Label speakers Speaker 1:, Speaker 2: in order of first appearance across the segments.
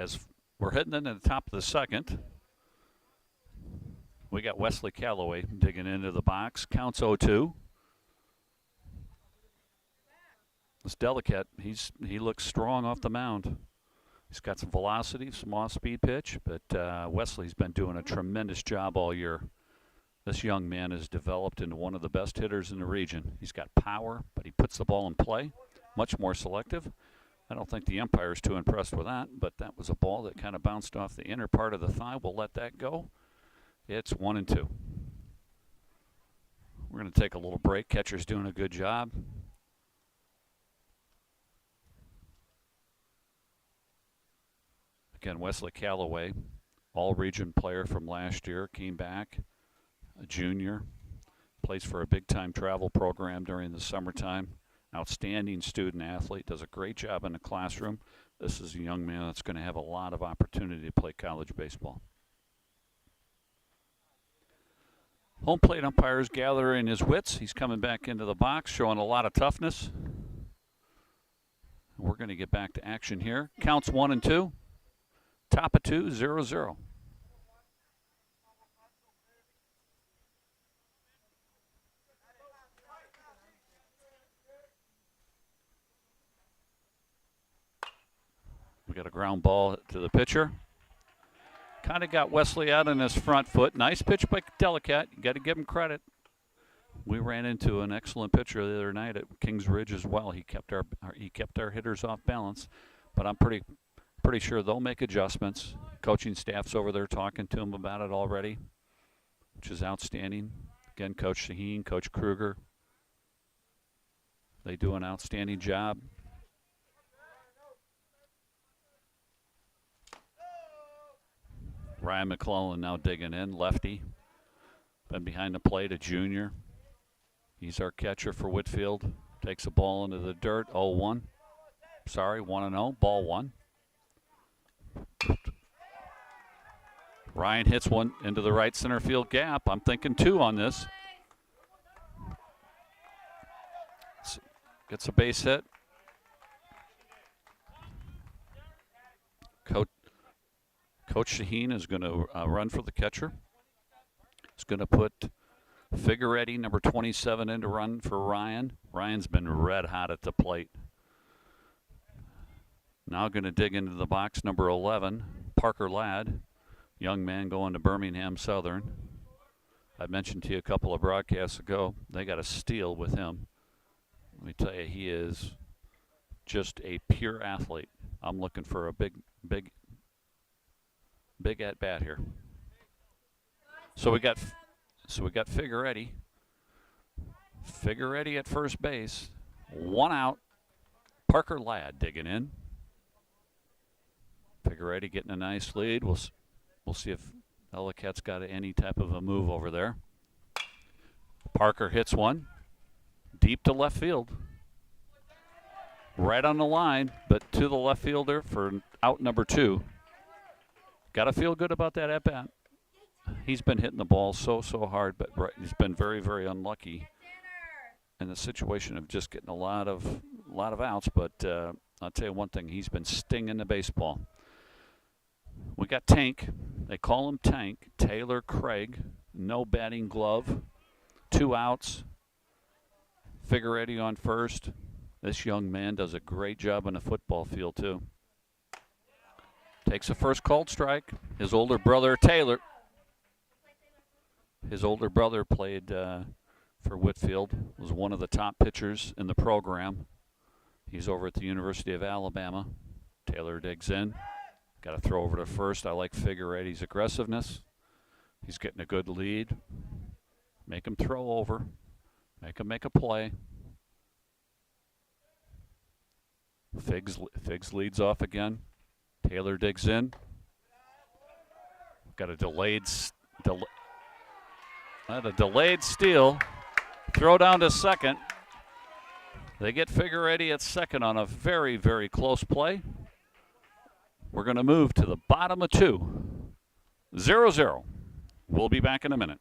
Speaker 1: As we're hitting into the top of the second, we got Wesley Calloway digging into the box. Counts 0-2. This Delicate, he looks strong off the mound. He's got some velocity, some off-speed pitch, but Wesley's been doing a tremendous job all year. This young man has developed into one of the best hitters in the region. He's got power, but he puts the ball in play, much more selective. I don't think the umpire's too impressed with that, but that was a ball that kind of bounced off the inner part of the thigh. We'll let that go. It's 1-2. We're going to take a little break. Catcher's doing a good job. Again, Wesley Calloway, all-region player from last year, came back, a junior, plays for a big-time travel program during the summertime. Outstanding student athlete, does a great job in the classroom. This is a young man that's going to have a lot of opportunity to play college baseball. Home plate umpires gathering his wits. He's coming back into the box, showing a lot of toughness. We're going to get back to action here. Counts 1-2. Top of 2, 0-0. We got a ground ball to the pitcher. Kind of got Wesley out on his front foot. Nice pitch by Delicate. You got to give him credit. We ran into an excellent pitcher the other night at Kings Ridge as well. He kept our hitters off balance, but I'm pretty sure they'll make adjustments. Coaching staff's over there talking to him about it already, which is outstanding. Again, Coach Shaheen, Coach Kruger, they do an outstanding job. Ryan McClellan now digging in, lefty. Been behind the plate, a junior. He's our catcher for Whitfield. Takes a ball into the dirt, 0-1. Sorry, 1-0, ball 1. Ryan hits one into the right center field gap. I'm thinking 2 on this. Gets a base hit. Coach Shaheen is going to run for the catcher. He's going to put Figueretti, number 27, in to run for Ryan. Ryan's been red hot at the plate. Now going to dig into the box, number 11, Parker Ladd, young man going to Birmingham Southern. I mentioned to you a couple of broadcasts ago, they got a steal with him. Let me tell you, he is just a pure athlete. I'm looking for a big at bat here. So we got Figueretti. Figueretti at first base. 1 out. Parker Ladd digging in. Figueretti getting a nice lead. We'll see if Delicate's got any type of a move over there. Parker hits one deep to left field. Right on the line, but to the left fielder for out number 2. Got to feel good about that at bat. He's been hitting the ball so hard, but he's been very, very unlucky in the situation of just getting a lot of outs. But I'll tell you one thing, he's been stinging the baseball. We got Tank. They call him Tank. Taylor Craig. No batting glove. 2 outs. Figueretti on first. This young man does a great job on the football field too. Takes a first called strike. His older brother Taylor. His older brother played for Whitfield. Was one of the top pitchers in the program. He's over at the University of Alabama. Taylor digs in. Got to throw over to first. I like Figueretti's aggressiveness. He's getting a good lead. Make him throw over. Make him make a play. Figs leads off again. Taylor digs in. Got a delayed steal. Throw down to second. They get Figueretti at second on a very, very close play. We're going to move to the bottom of 2. 0-0. We'll be back in a minute.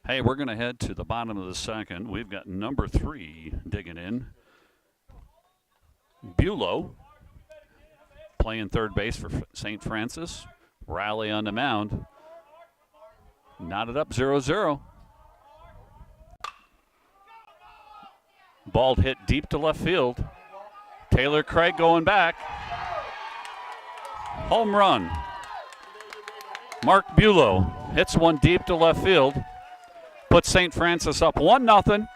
Speaker 1: Hey, we're going to head to the bottom of the second. We've got number 3 digging in. Bulow playing third base for St. Francis. Riley on the mound. Knotted up 0-0. Ball hit deep to left field. Taylor Craig going back. Home run. Mark Bulow hits one deep to left field. Puts St. Francis up 1-0.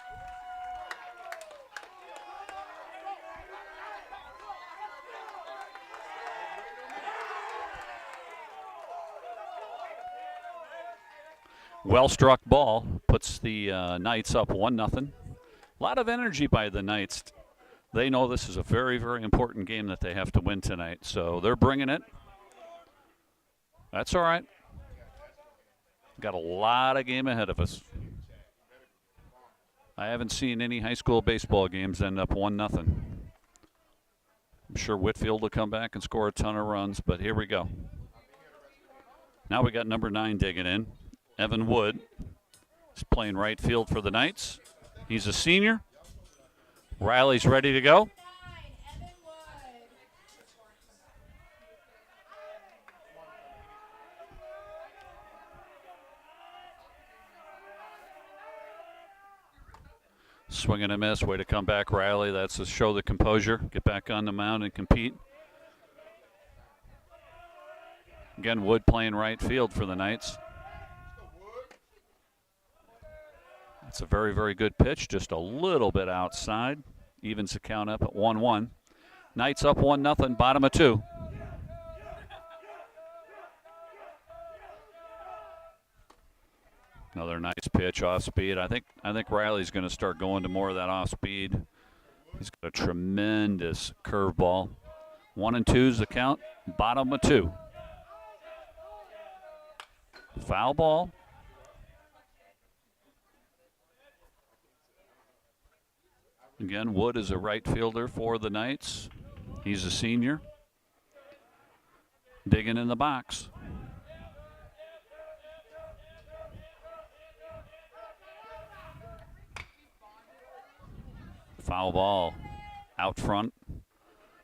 Speaker 1: Well-struck ball puts the Knights up 1-0. A lot of energy by the Knights. They know this is a very, very important game that they have to win tonight, so they're bringing it. That's all right. Got a lot of game ahead of us. I haven't seen any high school baseball games end up 1-0. I'm sure Whitfield will come back and score a ton of runs, but here we go. Now we got number 9 digging in. Evan Wood is playing right field for the Knights. He's a senior. Riley's ready to go. Swing and a miss. Way to come back, Riley. That's to show the composure. Get back on the mound and compete. Again, Wood playing right field for the Knights. That's a very, very good pitch. Just a little bit outside. Evens the count up at 1-1. Knights up 1-0, bottom of 2. Another nice pitch off speed. I think Riley's going to start going to more of that off speed. He's got a tremendous curveball. 1-2's the count, bottom of 2. Foul ball. Again, Wood is a right fielder for the Knights. He's a senior. Digging in the box. Foul ball out front.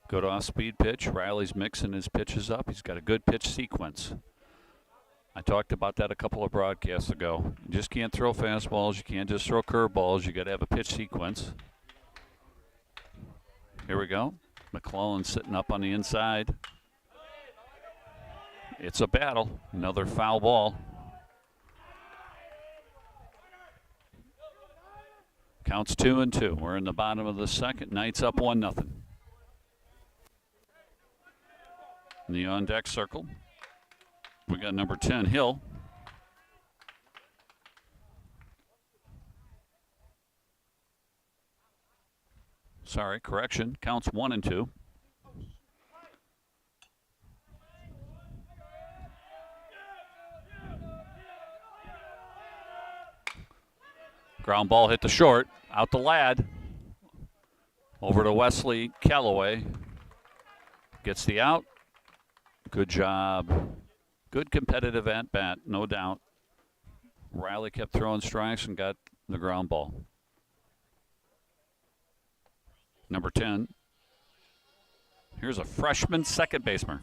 Speaker 1: Good off-speed pitch. Riley's mixing his pitches up. He's got a good pitch sequence. I talked about that a couple of broadcasts ago. You just can't throw fastballs. You can't just throw curveballs. You got to have a pitch sequence. Here we go. McClellan sitting up on the inside. It's a battle. Another foul ball. Counts 2-2. We're in the bottom of the second. Knights up 1-0. In the on-deck circle, we got number 10, Hill. Sorry, correction. Counts 1-2. Ground ball hit the short. Out the Ladd. Over to Wesley Callaway. Gets the out. Good job. Good competitive at-bat, no doubt. Riley kept throwing strikes and got the ground ball. Number 10. Here's a freshman second baseman.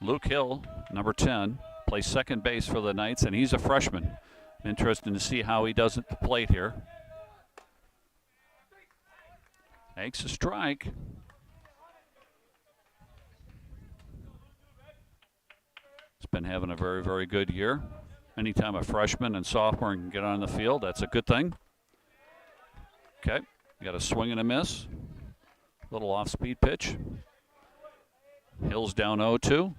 Speaker 1: Luke Hill, number 10, plays second base for the Knights, and he's a freshman. Interesting to see how he does at the plate here. Takes a strike. He's been having a very, very good year. Anytime a freshman and sophomore can get on the field, that's a good thing. Okay, got a swing and a miss. Little off-speed pitch. Hill's down 0-2.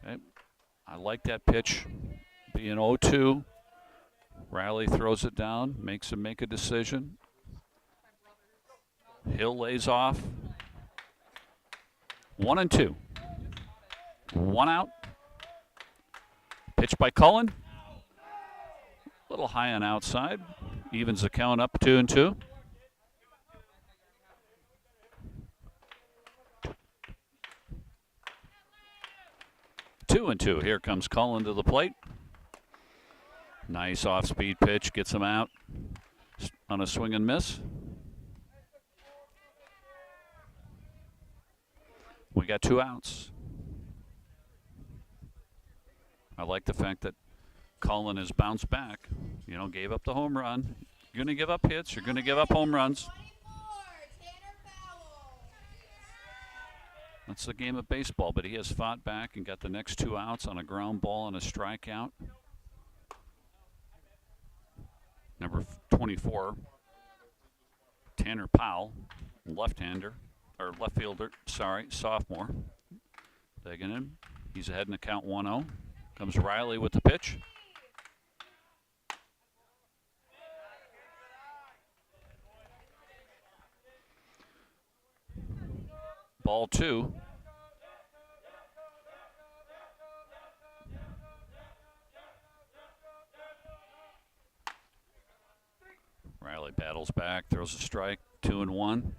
Speaker 1: Okay, I like that pitch being 0-2. Riley throws it down, makes him make a decision. Hill lays off. 1-2. 1 out. Pitch by Cullen. A little high on outside. Evens the count up 2-2. 2-2. Here comes Cullen to the plate. Nice off-speed pitch, gets him out on a swing and miss. We got 2 outs. I like the fact that Cullen has bounced back. You know, gave up the home run. You're going to give up hits. You're going to give up home runs. That's the game of baseball, but he has fought back and got the next 2 outs on a ground ball and a strikeout. Number 24, Tanner Powell, left-hander, or left fielder, sorry, sophomore. Digging in. He's ahead in the count 1-0. Comes Riley with the pitch. Ball 2. Riley battles back, throws a strike, 2-1.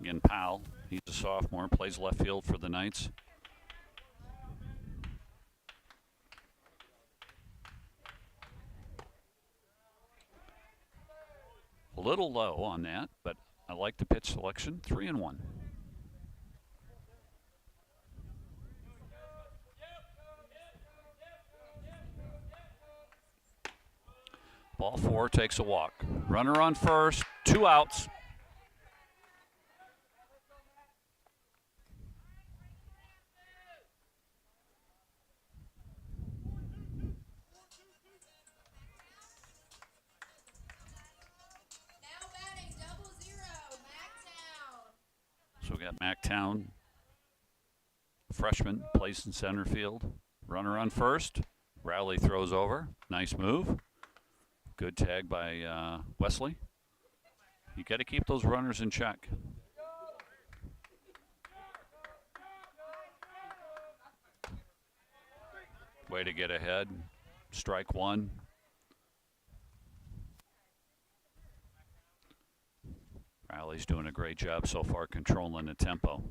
Speaker 1: Again, Powell, he's a sophomore, plays left field for the Knights. A little low on that, but I like the pitch selection, 3-1. Ball 4 takes a walk. Runner on first, 2 outs. So we got MacTown, freshman, plays in center field. Runner on first. Riley throws over. Nice move. Good tag by Wesley. You got to keep those runners in check. Way to get ahead. Strike 1. Riley's doing a great job so far controlling the tempo.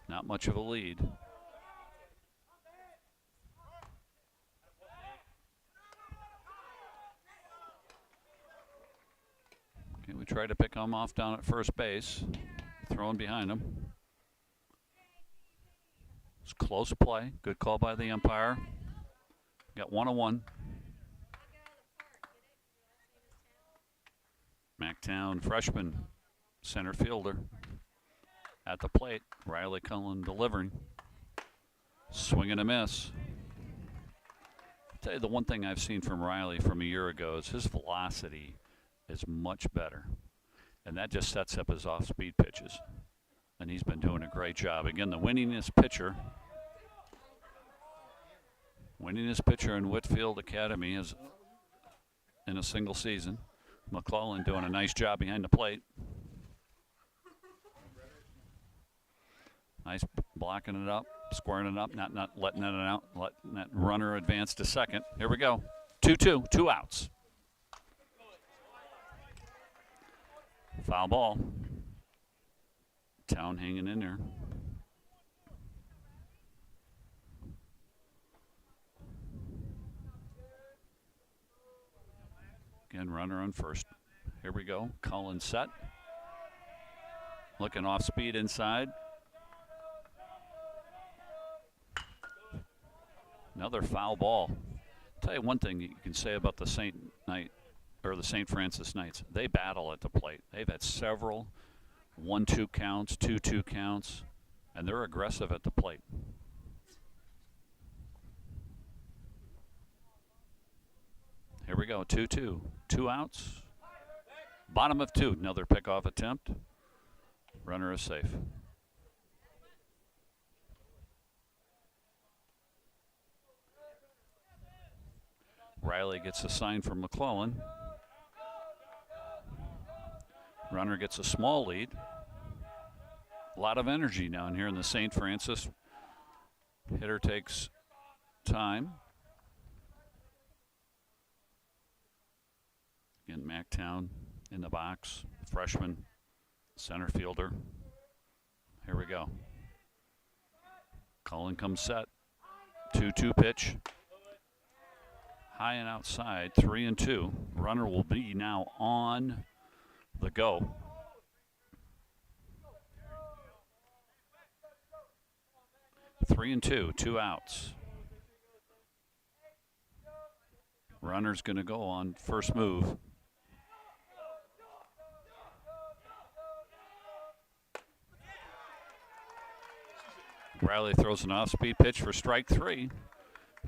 Speaker 1: Not much of a lead. Okay, we try to pick him off down at first base. Throwing behind him. It's close play. Good call by the umpire. Got 1-1. MacTown, freshman, center fielder. At the plate, Riley Cullen delivering. Swing and a miss. I'll tell you the one thing I've seen from Riley from a year ago is his velocity is much better. And that just sets up his off-speed pitches. And he's been doing a great job. Again, the winningest pitcher in Whitfield Academy is in a single season. McClellan doing a nice job behind the plate. Nice blocking it up, squaring it up, not letting it out, letting that runner advance to second. Here we go. 2-2, 2 outs. Foul ball. Town hanging in there. Again, runner on first. Here we go. Cullen set. Looking off speed inside. Another foul ball. I'll tell you one thing you can say about the St. Francis Knights. They battle at the plate. They've had several 1-2 counts, 2-2 counts, and they're aggressive at the plate. Here we go, 2-2. 2 outs. Bottom of 2. Another pickoff attempt. Runner is safe. Riley gets a sign from McClellan. Runner gets a small lead. A lot of energy down here in the St. Francis. Hitter takes time. Again, MacTown in the box. Freshman, center fielder. Here we go. Cullen comes set. 2-2 pitch. High and outside, 3-2. Runner will be now on the go. Three and two, 2 outs. Runner's going to go on first move. Riley throws an off-speed pitch for strike 3.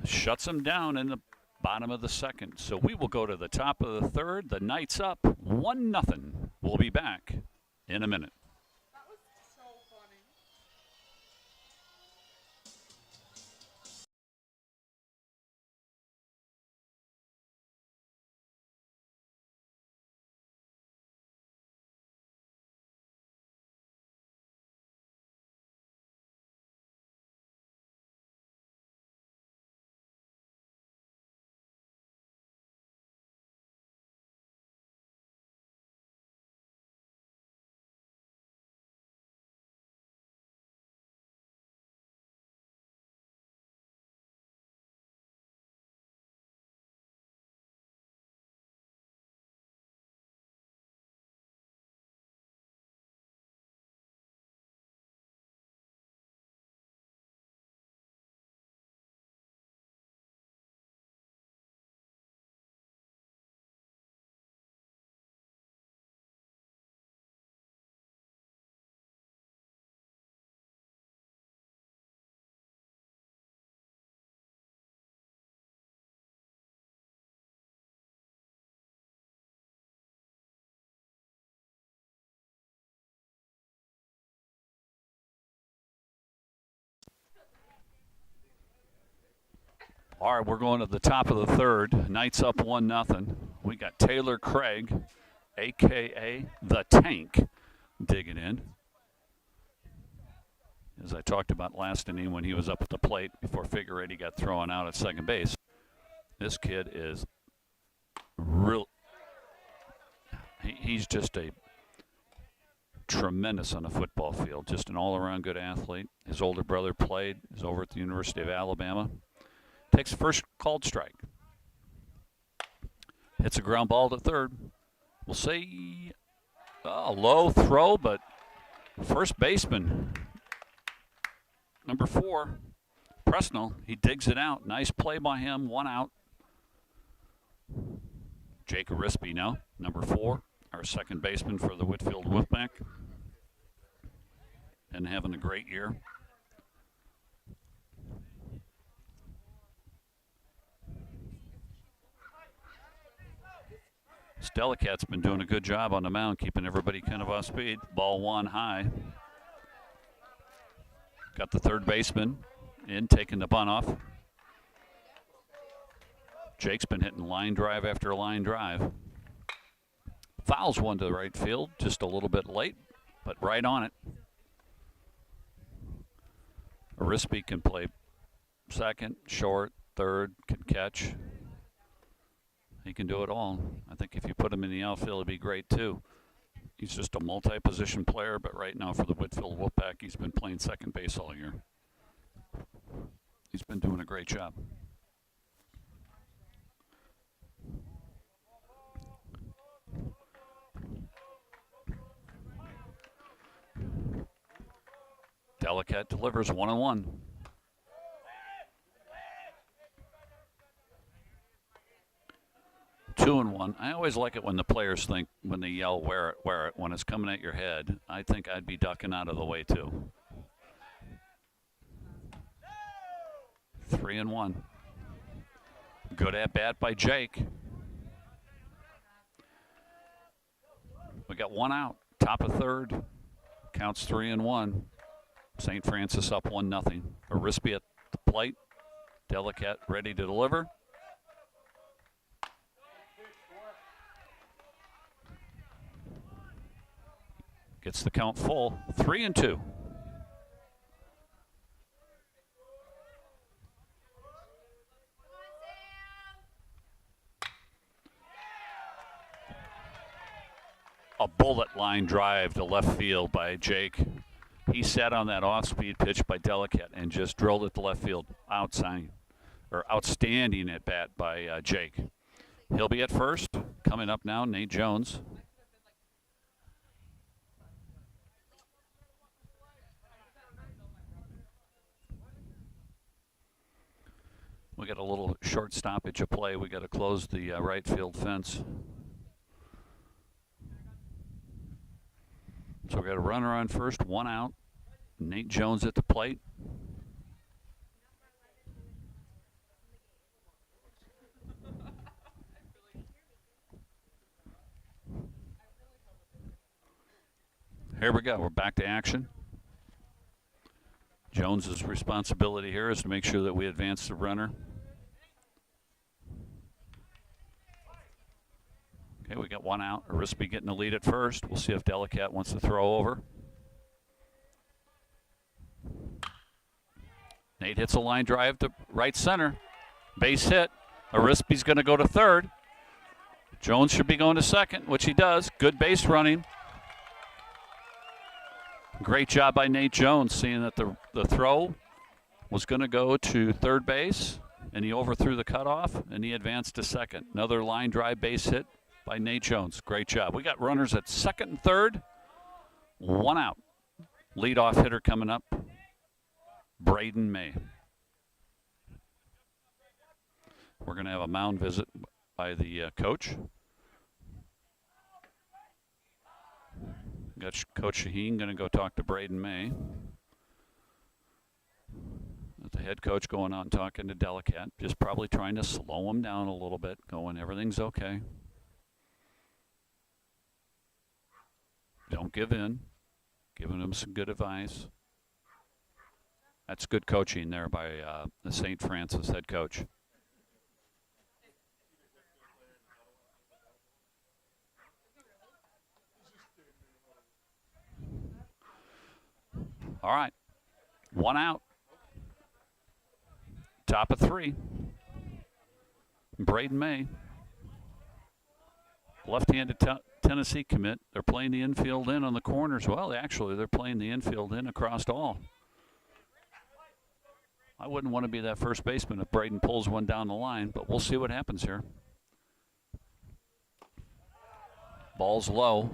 Speaker 1: Shuts him down in the bottom of the second. So we will go to the top of the third. The Knights up 1-0. We'll be back in a minute. All right, we're going to the top of the third. Knights up 1-0. We got Taylor Craig, a.k.a. The Tank, digging in. As I talked about last inning when he was up at the plate before Figueredo got thrown out at second base. This kid is real. He's just a tremendous on the football field. Just an all-around good athlete. His older brother played. He's over at the University of Alabama. Takes the first called strike. Hits a ground ball to third. We'll say a low throw, but first baseman, number 4, Presnell, he digs it out. Nice play by him, 1 out. Jake Arispe now, number 4, our second baseman for the Whitfield Wolfpack. And having a great year. Delicat's been doing a good job on the mound, keeping everybody kind of off speed. Ball 1 high. Got the third baseman in, taking the bunt off. Jake's been hitting line drive after line drive. Fouls one to the right field, just a little bit late, but right on it. Arispe can play second, short, third, can catch. He can do it all. I think if you put him in the outfield, it'd be great too. He's just a multi-position player, but right now for the Whitfield Wolfpack, he's been playing second base all year. He's been doing a great job. Delicat delivers 1-1. Two and one. I always like it when the players think, when they yell, wear it, when it's coming at your head. I think I'd be ducking out of the way too. 3-1. Good at bat by Jake. We got 1 out. Top of third. Counts 3-1. St. Francis up 1-0. Arispe at the plate. Delicat ready to deliver. Gets the count full. 3-2. A bullet line drive to left field by Jake. He sat on that off-speed pitch by Delicate and just drilled it to left field. Outstanding at bat by Jake. He'll be at first. Coming up now, Nate Jones. We got a little short stoppage of play. We got to close the right field fence. So we got a runner on first, 1 out. Nate Jones at the plate. Here we go. We're back to action. Jones's responsibility here is to make sure that we advance the runner. Okay, we got 1 out. Arispe getting the lead at first. We'll see if Delicate wants to throw over. Nate hits a line drive to right center. Base hit. Arispe's going to go to third. Jones should be going to second, which he does. Good base running. Great job by Nate Jones, seeing that the throw was going to go to third base, and he overthrew the cutoff, and he advanced to second. Another line drive base hit by Nate Jones. Great job. We got runners at second and third. 1 out. Leadoff hitter coming up, Braden May. We're going to have a mound visit by the coach. Got Coach Shaheen going to go talk to Braden May. The head coach going on talking to Delicate, just probably trying to slow him down a little bit, going everything's okay. Don't give in. Giving him some good advice. That's good coaching there by the St. Francis head coach. All right, 1 out. Top of 3. Braden May. Left-handed Tennessee commit. They're playing the infield in on the corners. Well, actually, they're playing the infield in across all. I wouldn't want to be that first baseman if Braden pulls one down the line, but we'll see what happens here. Ball's low.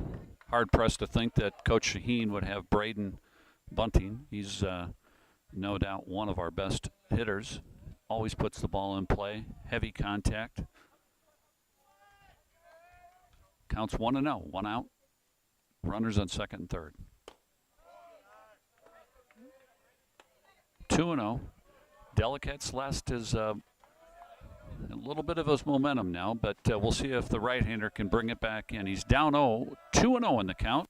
Speaker 1: Hard-pressed to think that Coach Shaheen would have Braden bunting. He's no doubt one of our best hitters. Always puts the ball in play. Heavy contact. Counts 1-0. 1 out. Runners on second and third. 2-0. Delicate's last is a little bit of his momentum now, but we'll see if the right-hander can bring it back in. He's down 0. 2-0 in the count.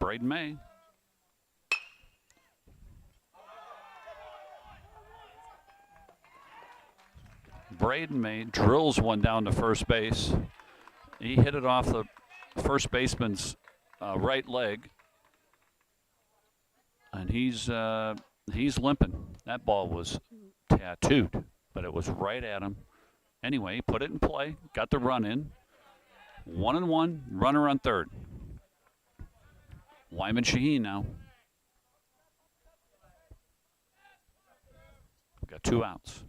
Speaker 1: Braden May. Braden May drills one down to first base. He hit it off the first baseman's right leg, and he's limping. That ball was tattooed, but it was right at him. Anyway, he put it in play, got the run in. 1-1, runner on third. Wyman Shaheen now. Got 2 outs.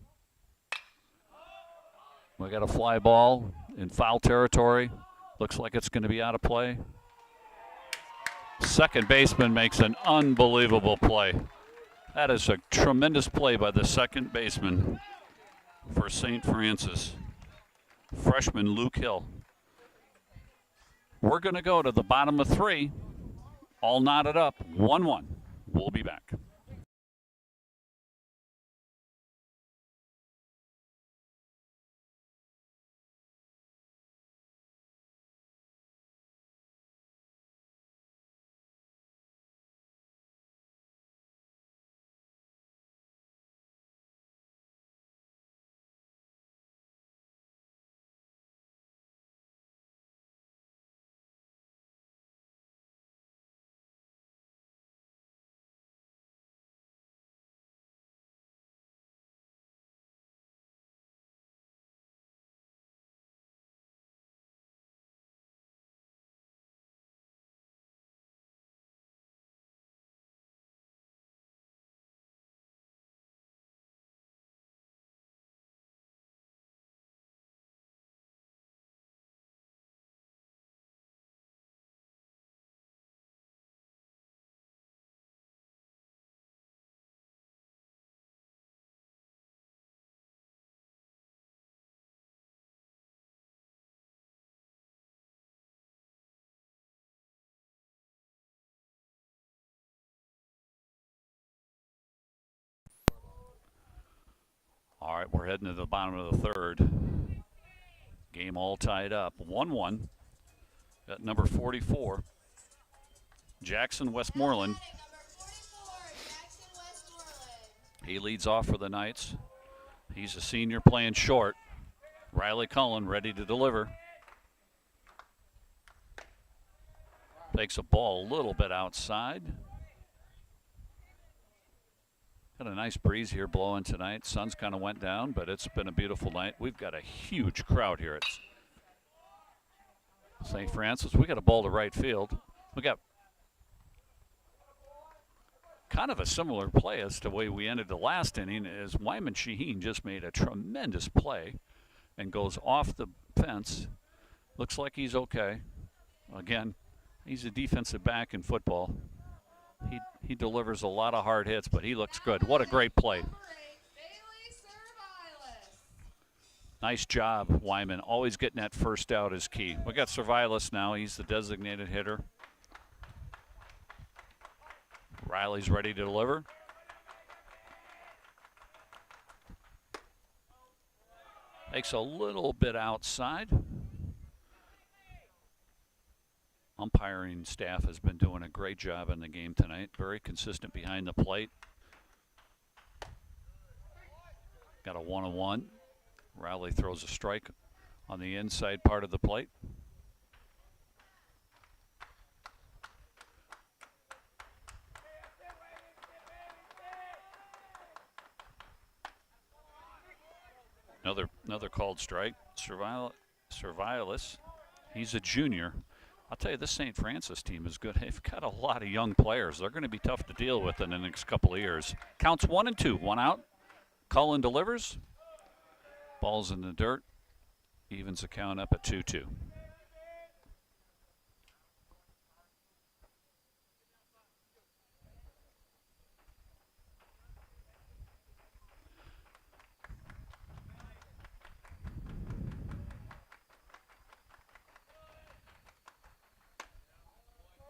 Speaker 1: We got a fly ball in foul territory. Looks like it's going to be out of play. Second baseman makes an unbelievable play. That is a tremendous play by the second baseman for St. Francis. Freshman Luke Hill. We're going to go to the bottom of 3. All knotted up. 1-1. We'll be back. right, we're heading to the bottom of the third. Game all tied up. 1-1 at number 44. Jackson Westmoreland. He leads off for the Knights. He's a senior playing short. Riley Cullen ready to deliver. Takes a ball a little bit outside. Got a nice breeze here blowing tonight. Sun's kind of went down, but it's been a beautiful night. We've got a huge crowd here at St. Francis. We got a ball to right field. We got kind of a similar play as to the way we ended the last inning, as Wyman Shaheen just made a tremendous play and goes off the fence. Looks like he's okay. Again, he's a defensive back in football. He delivers a lot of hard hits, but he looks good. What a great play. Nice job, Wyman. Always getting that first out is key. We got Servilis now. He's the designated hitter. Riley's ready to deliver. Takes a little bit outside. Umpiring staff has been doing a great job in the game tonight. Very consistent behind the plate. Got a 1-1. Riley throws a strike on the inside part of the plate. Another called strike. Servilis. He's a junior. I'll tell you, this St. Francis team is good. They've got a lot of young players. They're going to be tough to deal with in the next couple of years. Counts 1-2. One out. Cullen delivers. Ball's in the dirt. Evens the count up at 2-2.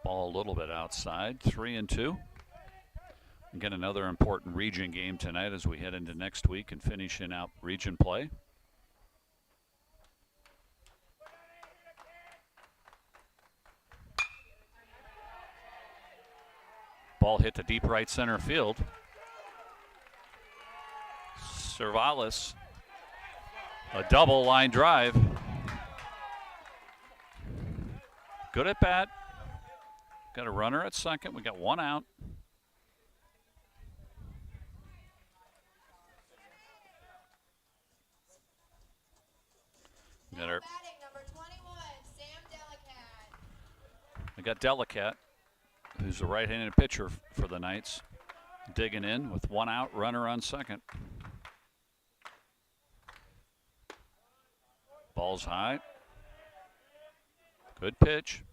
Speaker 1: Ball a little bit outside. 3-2. Again, another important region game tonight as we head into next week and finishing out region play. Ball hit to deep right center field. Servilis, a double line drive. Good at bat. Got a runner at second. We got one out. We got Delicat, who's a right-handed pitcher for the Knights, digging in with one out, runner on second. Ball's high. Good pitch.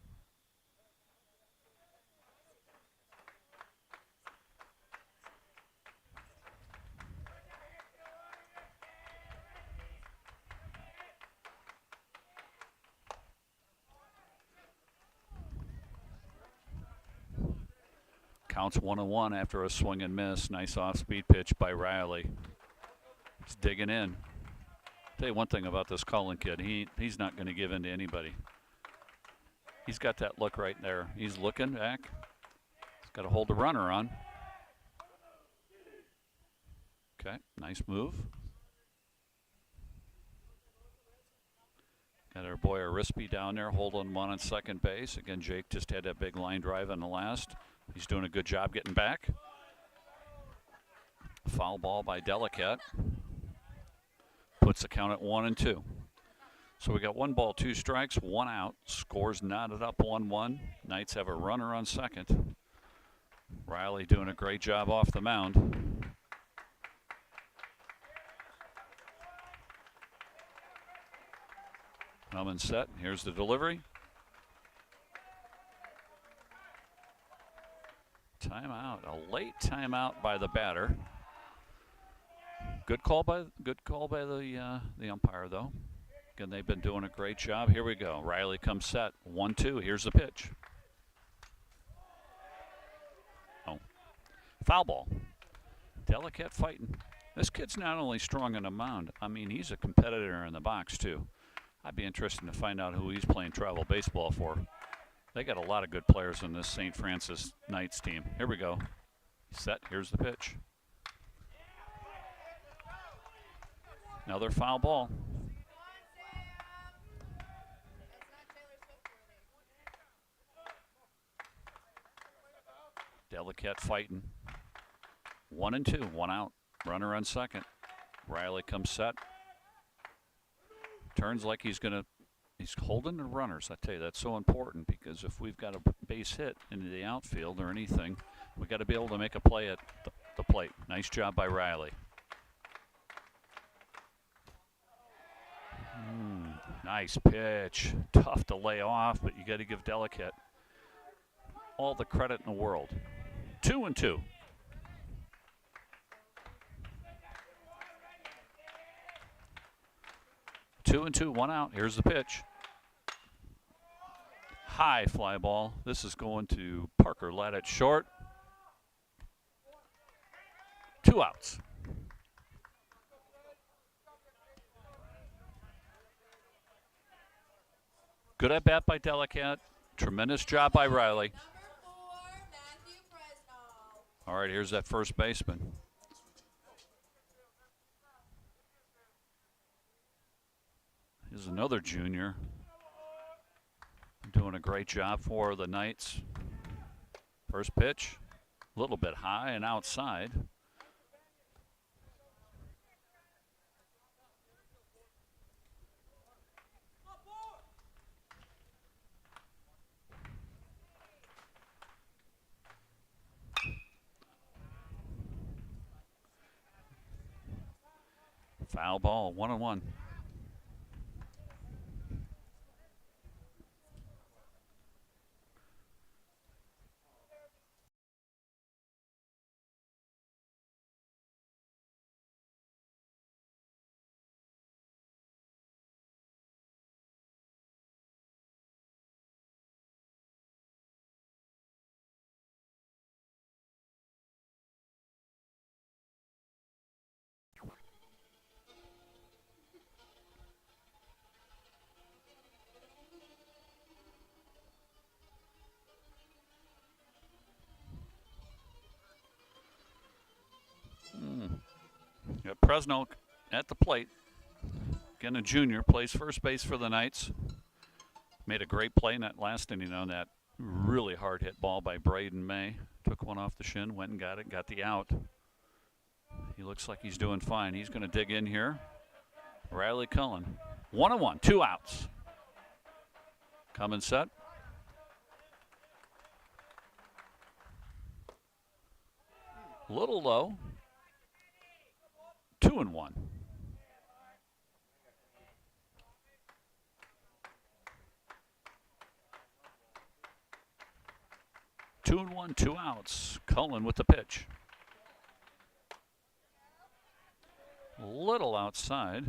Speaker 1: Counts 1-1 after a swing and miss. Nice off-speed pitch by Riley. He's digging in. Tell you one thing about this Cullen kid. He's not going to give in to anybody. He's got that look right there. He's looking back. He's got to hold the runner on. Okay, nice move. Got our boy Arispe down there holding one on second base. Again, Jake just had that big line drive in the last. He's doing a good job getting back. Foul ball by Delicat. Puts the count at 1-2. So we got 1 ball, 2 strikes, 1 out. Scores knotted up 1-1. Knights have a runner on second. Riley doing a great job off the mound. Come and set. Here's the delivery. Timeout, a late timeout by the batter. Good call by the umpire though. Again, they've been doing a great job. Here we go. Riley comes set. 1-2. Here's the pitch. Oh, foul ball. Delicat fighting. This kid's not only strong on the mound, I mean, he's a competitor in the box, too. I'd be interested to find out who he's playing travel baseball for. They got a lot of good players on this St. Francis Knights team. Here we go. Set. Here's the pitch. Another foul ball. Delicat fighting. 1-2, 1 out. Runner on second. Riley comes set. Turns like he's holding the runners. I tell you, that's so important because if we've got a base hit into the outfield or anything, we got to be able to make a play at the plate. Nice job by Riley. Nice pitch. Tough to lay off, but you got to give Delicat all the credit in the world. 2-2. Two and two, 1 out. Here's the pitch. High fly ball. This is going to Parker Ladd at short. 2 outs. Good at bat by Delicat. Tremendous job by Riley. All right, here's that first baseman. Here's another junior. Doing a great job for the Knights. First pitch, a little bit high and outside. Foul ball, 1-1. Got Presnell at the plate. Again, a junior, plays first base for the Knights. Made a great play in that last inning on that really hard hit ball by Braden May. Took one off the shin, went and got it, got the out. He looks like he's doing fine. He's going to dig in here. Riley Cullen. 1-1, 2 outs. Come and set. Little low. 2-1. Two and one, 2 outs. Cullen with the pitch. Little outside.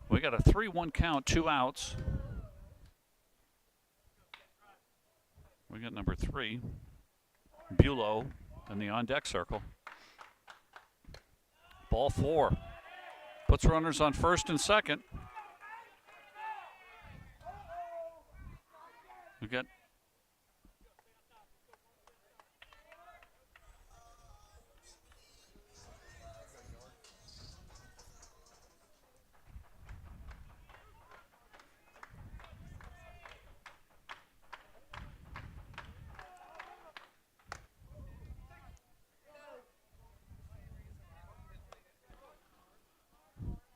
Speaker 1: We got a 3-1 count, 2 outs. We got number 3, Bulow, in the on-deck circle. Ball 4. Puts runners on first and second. We got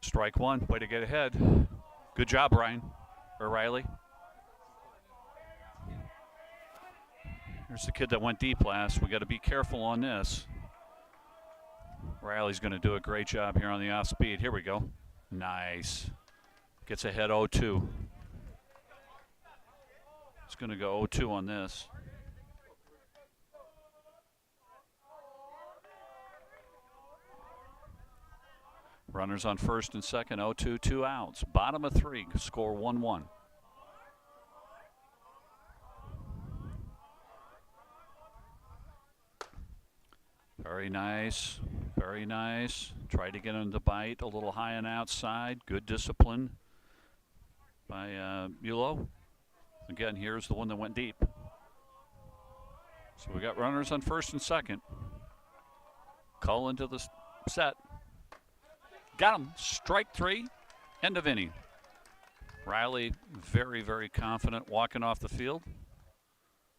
Speaker 1: strike 1. Way to get ahead. Good job, Ryan or Riley. Here's the kid that went deep last. We got to be careful on this. Riley's going to do a great job here on the off speed. Here we go. Nice. Gets ahead 0-2. It's going to go 0-2 on this. Runners on first and second, 0-2, 2 outs. Bottom of 3, score 1-1. Very nice. Very nice. Try to get him to bite a little high and outside. Good discipline by Mulo. Again, here's the one that went deep. So we got runners on first and second. Call into the set. Got him. Strike three. End of inning. Riley very, very confident walking off the field,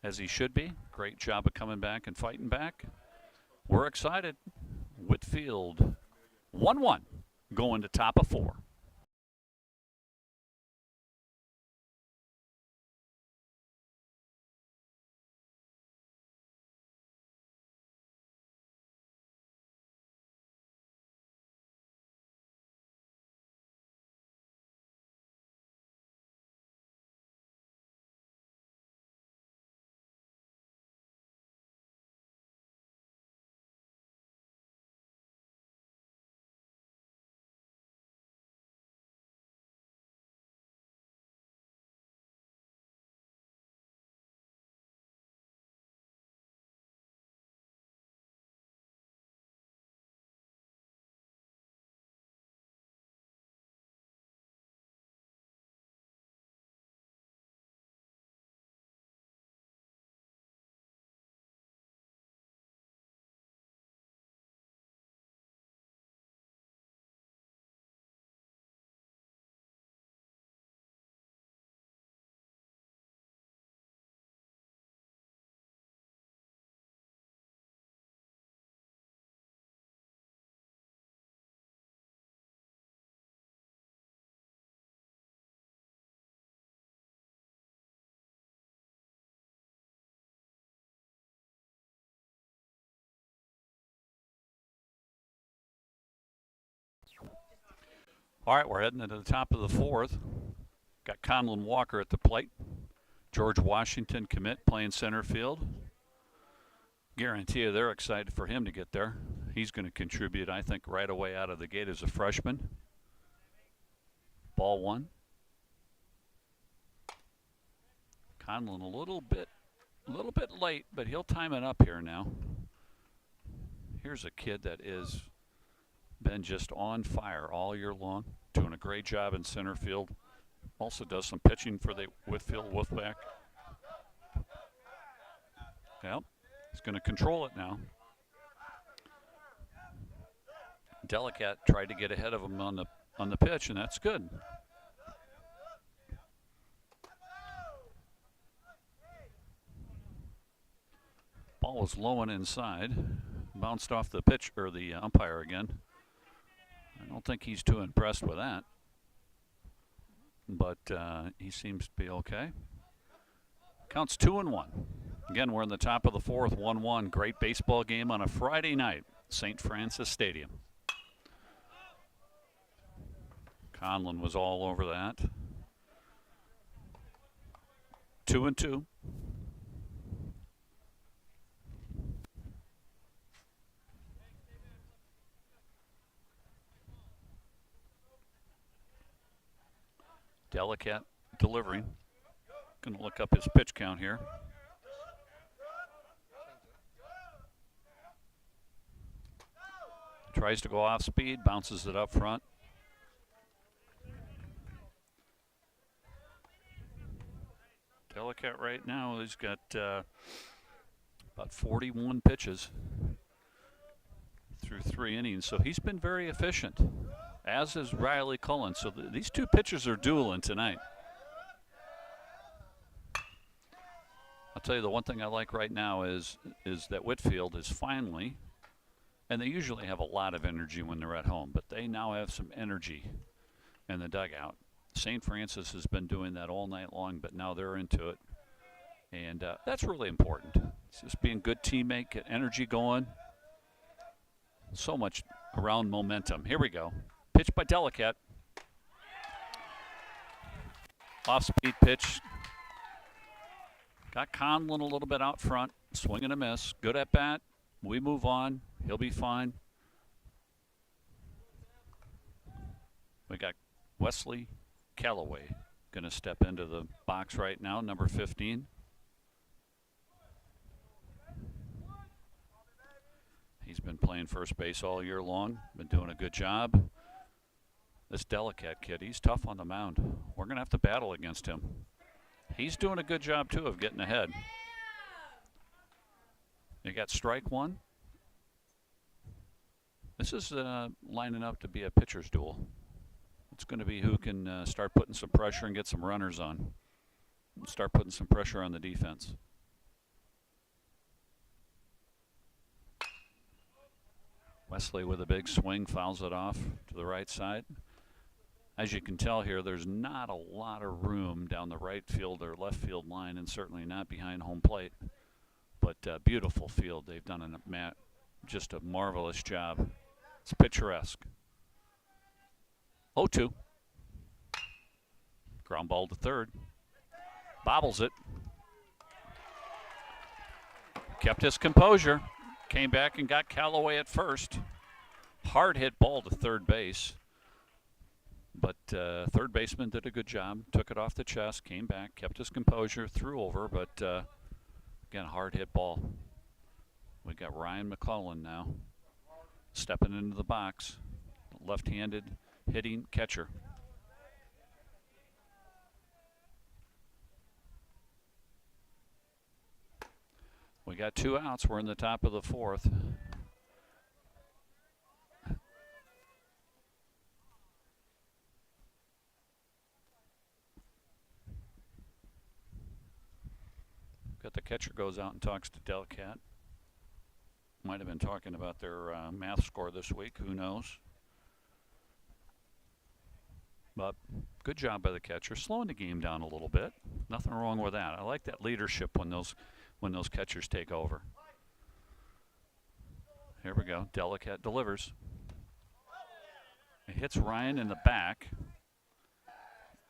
Speaker 1: as he should be. Great job of coming back and fighting back. We're excited. Whitfield 1-1 going to top of 4. All right, we're heading into the top of the 4th. Got Conlon Walker at the plate. George Washington commit playing center field. Guarantee you they're excited for him to get there. He's going to contribute, I think, right away out of the gate as a freshman. Ball 1. Conlon a little bit late, but he'll time it up here now. Here's a kid that is been just on fire all year long, doing a great job in center field. Also does some pitching for the Whitfield Wolfpack. Yep, he's going to control it now. Delicat tried to get ahead of him on the pitch, and that's good. Ball was low and inside, bounced off the pitch or the umpire again. I don't think he's too impressed with that, but he seems to be okay. Counts 2-1. Again, we're in the top of the 4th, 1-1. Great baseball game on a Friday night, St. Francis Stadium. Conlon was all over that. 2-2. Delicat delivering. Going to look up his pitch count here. Tries to go off speed, bounces it up front. Delicat right now, he's got about 41 pitches through 3 innings, so he's been very efficient, as is Riley Cullen. So these two pitchers are dueling tonight. I'll tell you the one thing I like right now is that Whitfield is finally, and they usually have a lot of energy when they're at home, but they now have some energy in the dugout. St. Francis has been doing that all night long, but now they're into it. And that's really important. It's just being a good teammate, get energy going. So much around momentum. Here we go. Pitch by Delicat. Off-speed pitch. Got Conlon a little bit out front. Swing and a miss. Good at bat. We move on. He'll be fine. We got Wesley Callaway going to step into the box right now, number 15. He's been playing first base all year long, been doing a good job. This Delicat kid, he's tough on the mound. We're going to have to battle against him. He's doing a good job, too, of getting ahead. You got strike one. This is lining up to be a pitcher's duel. It's going to be who can start putting some pressure and get some runners on. Start putting some pressure on the defense. Wesley with a big swing, fouls it off to the right side. As you can tell here, there's not a lot of room down the right field or left field line, and certainly not behind home plate. But beautiful field. They've done just a marvelous job. It's picturesque. 0-2. Ground ball to third. Bobbles it. Kept his composure. Came back and got Callaway at first. Hard hit ball to third base. But third baseman did a good job. Took it off the chest, came back, kept his composure, threw over, but again, hard hit ball. We got Ryan McClellan now stepping into the box. Left-handed hitting catcher. We got 2 outs. We're in the top of the 4th. Got the catcher goes out and talks to Delicat. Might have been talking about their math score this week. Who knows? But good job by the catcher, slowing the game down a little bit. Nothing wrong with that. I like that leadership when those catchers take over. Here we go. Delicat delivers. It hits Ryan in the back.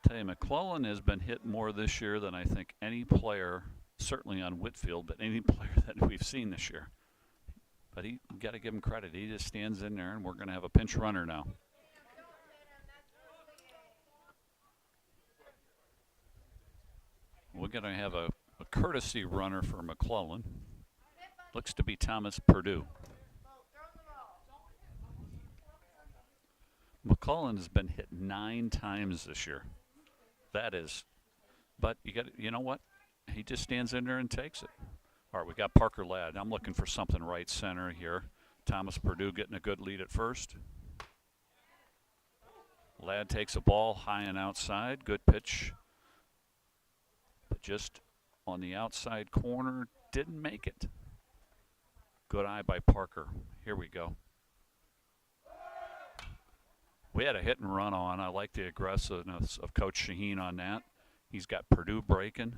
Speaker 1: Tell you, McClellan has been hit more this year than I think any player, certainly on Whitfield, but any player that we've seen this year. But you got to give him credit. He just stands in there, and we're going to have a pinch runner now. We're going to have a courtesy runner for McClellan. Looks to be Thomas Purdue. McClellan has been hit 9 times this year. That is, but you know what? He just stands in there and takes it. All right, we got Parker Ladd. I'm looking for something right center here. Thomas Purdue getting a good lead at first. Ladd takes a ball high and outside. Good pitch. But just on the outside corner, didn't make it. Good eye by Parker. Here we go. We had a hit and run on. I like the aggressiveness of Coach Shaheen on that. He's got Purdue breaking.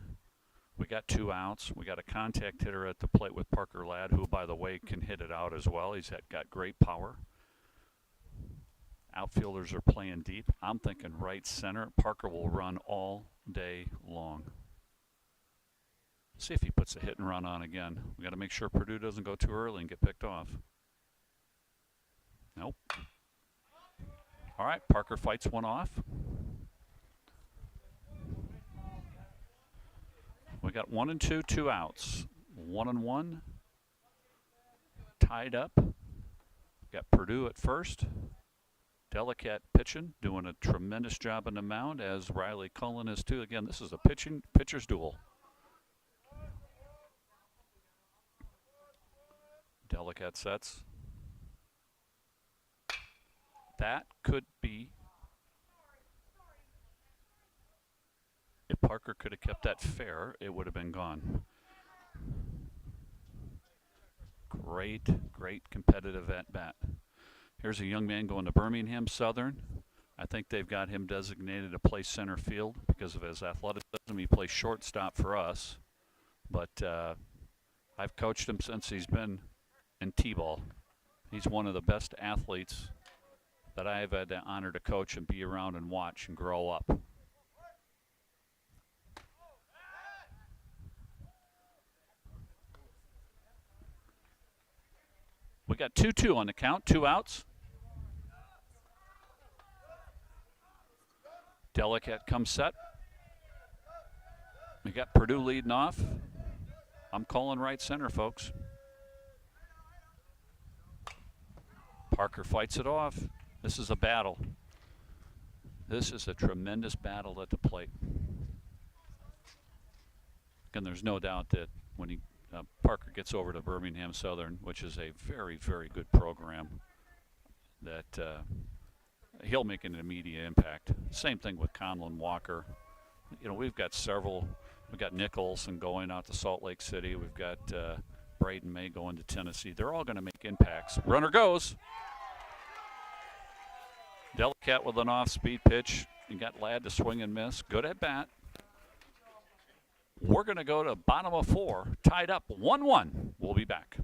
Speaker 1: We got 2 outs. We got a contact hitter at the plate with Parker Ladd, who, by the way, can hit it out as well. He's got great power. Outfielders are playing deep. I'm thinking right center. Parker will run all day long. See if he puts a hit and run on again. We got to make sure Purdue doesn't go too early and get picked off. Nope. All right, Parker fights one off. We got 1 and 2, 2 outs. 1 and 1. Tied up. Got Purdue at first. Delicat pitching, doing a tremendous job on the mound, as Riley Cullen is too. Again, this is a pitcher's duel. Delicat sets. That could be. If Parker could have kept that fair, it would have been gone. Great competitive at bat. Here's a young man going to Birmingham Southern. I think they've got him designated to play center field because of his athleticism. He plays shortstop for us, but I've coached him since he's been in T-ball. He's one of the best athletes that I have had the honor to coach and be around and watch and grow up. We got 2-2 on the count, 2 outs. Delicat comes set. We got Purdue leading off. I'm calling right center, folks. Parker fights it off. This is a battle. This is a tremendous battle at the plate. And there's no doubt that when Parker gets over to Birmingham Southern, which is a very, very good program, that he'll make an immediate impact. Same thing with Conlon Walker. We've got several. We've got Nick Olson going out to Salt Lake City. We've got Braden May going to Tennessee. They're all going to make impacts. Runner goes. Delicat with an off-speed pitch. You got Ladd to swing and miss. Good at bat. We're going to go to bottom of 4, tied up 1-1. We'll be back.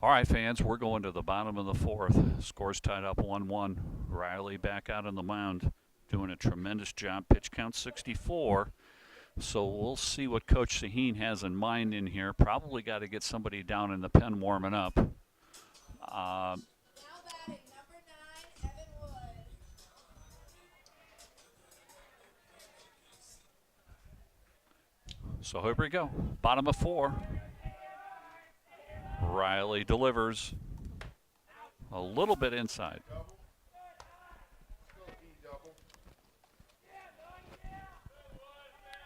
Speaker 1: All right, fans, we're going to the bottom of the 4th. Scores tied up 1-1. Riley back out on the mound, doing a tremendous job. Pitch count 64. So we'll see what Coach Shaheen has in mind in here. Probably got to get somebody down in the pen warming up.
Speaker 2: Now batting, number 9, Evan Wood.
Speaker 1: So here we go. Bottom of 4. Riley delivers a little bit inside.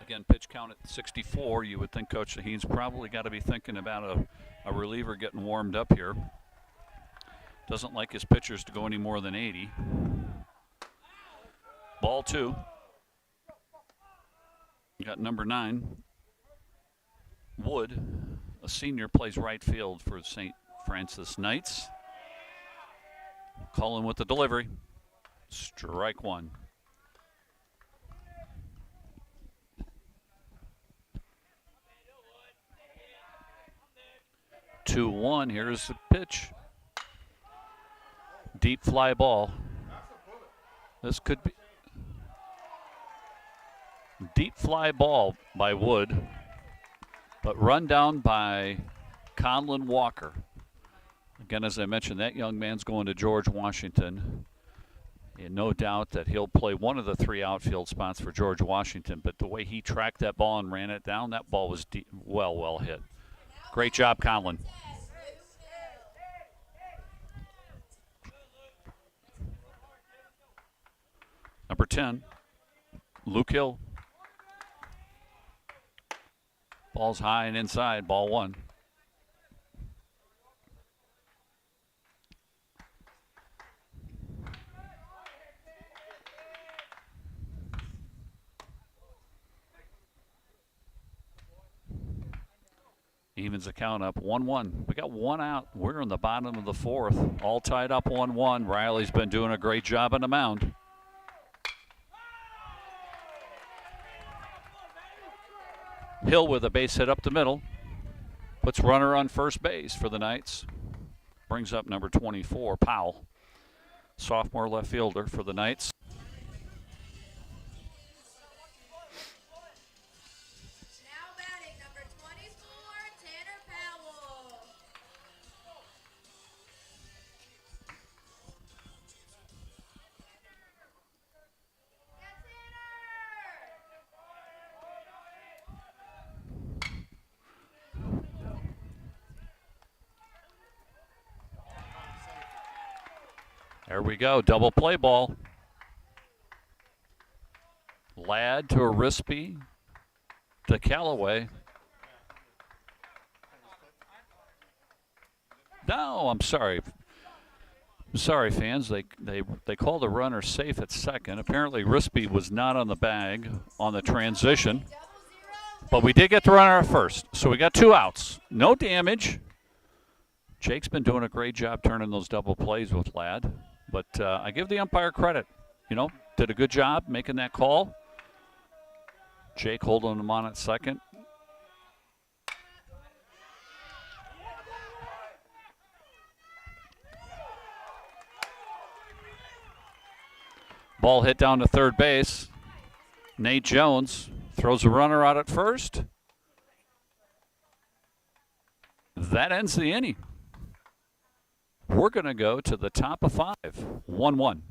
Speaker 1: Again, pitch count at 64. You would think Coach Shaheen's probably got to be thinking about a reliever getting warmed up here. Doesn't like his pitchers to go any more than 80. Ball 2. You got number 9, Wood. A senior, plays right field for St. Francis Knights. Cullen with the delivery. Strike 1. Two one. Here's the pitch. Deep fly ball. This could be deep fly ball by Wood, but run down by Conlon Walker. Again, as I mentioned, that young man's going to George Washington. And no doubt that he'll play one of the 3 outfield spots for George Washington, but the way he tracked that ball and ran it down, that ball was deep, well hit. Great job, Conlon. Number 10, Luke Hill. Ball's high and inside, ball 1. Evens the count up 1-1. We got 1 out. We're in the bottom of the 4th. All tied up 1-1. Riley's been doing a great job on the mound. Hill with a base hit up the middle. Puts runner on first base for the Knights. Brings up number 24, Powell. Sophomore left fielder for the Knights.
Speaker 2: Now batting, number 24, Tanner Powell.
Speaker 1: There we go. Double play ball. Ladd to Arispe to Callaway. No, I'm sorry. I'm sorry, fans. They called the runner safe at second. Apparently, Rispe was not on the bag on the transition. But we did get the runner at first. So we got 2 outs. No damage. Jake's been doing a great job turning those double plays with Ladd. But I give the umpire credit. You know, did a good job making that call. Jake holding him on at second. Ball hit down to third base. Nate Jones throws a runner out at first. That ends the inning. We're going to go to the top of 5, 1-1.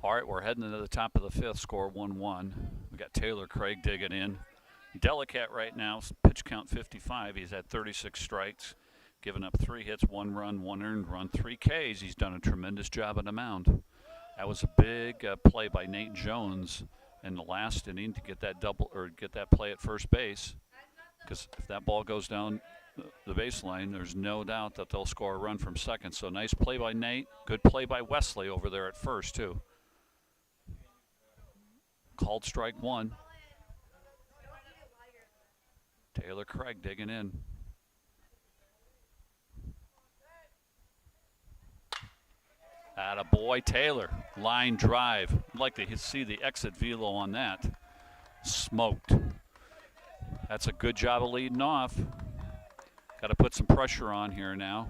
Speaker 1: All right, we're heading into the top of the 5th, score 1-1. We got Taylor Craig digging in. Delicat right now, pitch count 55. He's had 36 strikes, given up 3 hits, 1 run, 1 earned run, 3 Ks. He's done a tremendous job on the mound. That was a big play by Nate Jones in the last inning to get that double or get that play at first base. Because if that ball goes down the baseline, there's no doubt that they'll score a run from second. So nice play by Nate. Good play by Wesley over there at first too. Called strike 1. Taylor Craig digging in. Attaboy Taylor. Line drive. I'd like to see the exit velo on that. Smoked. That's a good job of leading off. Got to put some pressure on here now.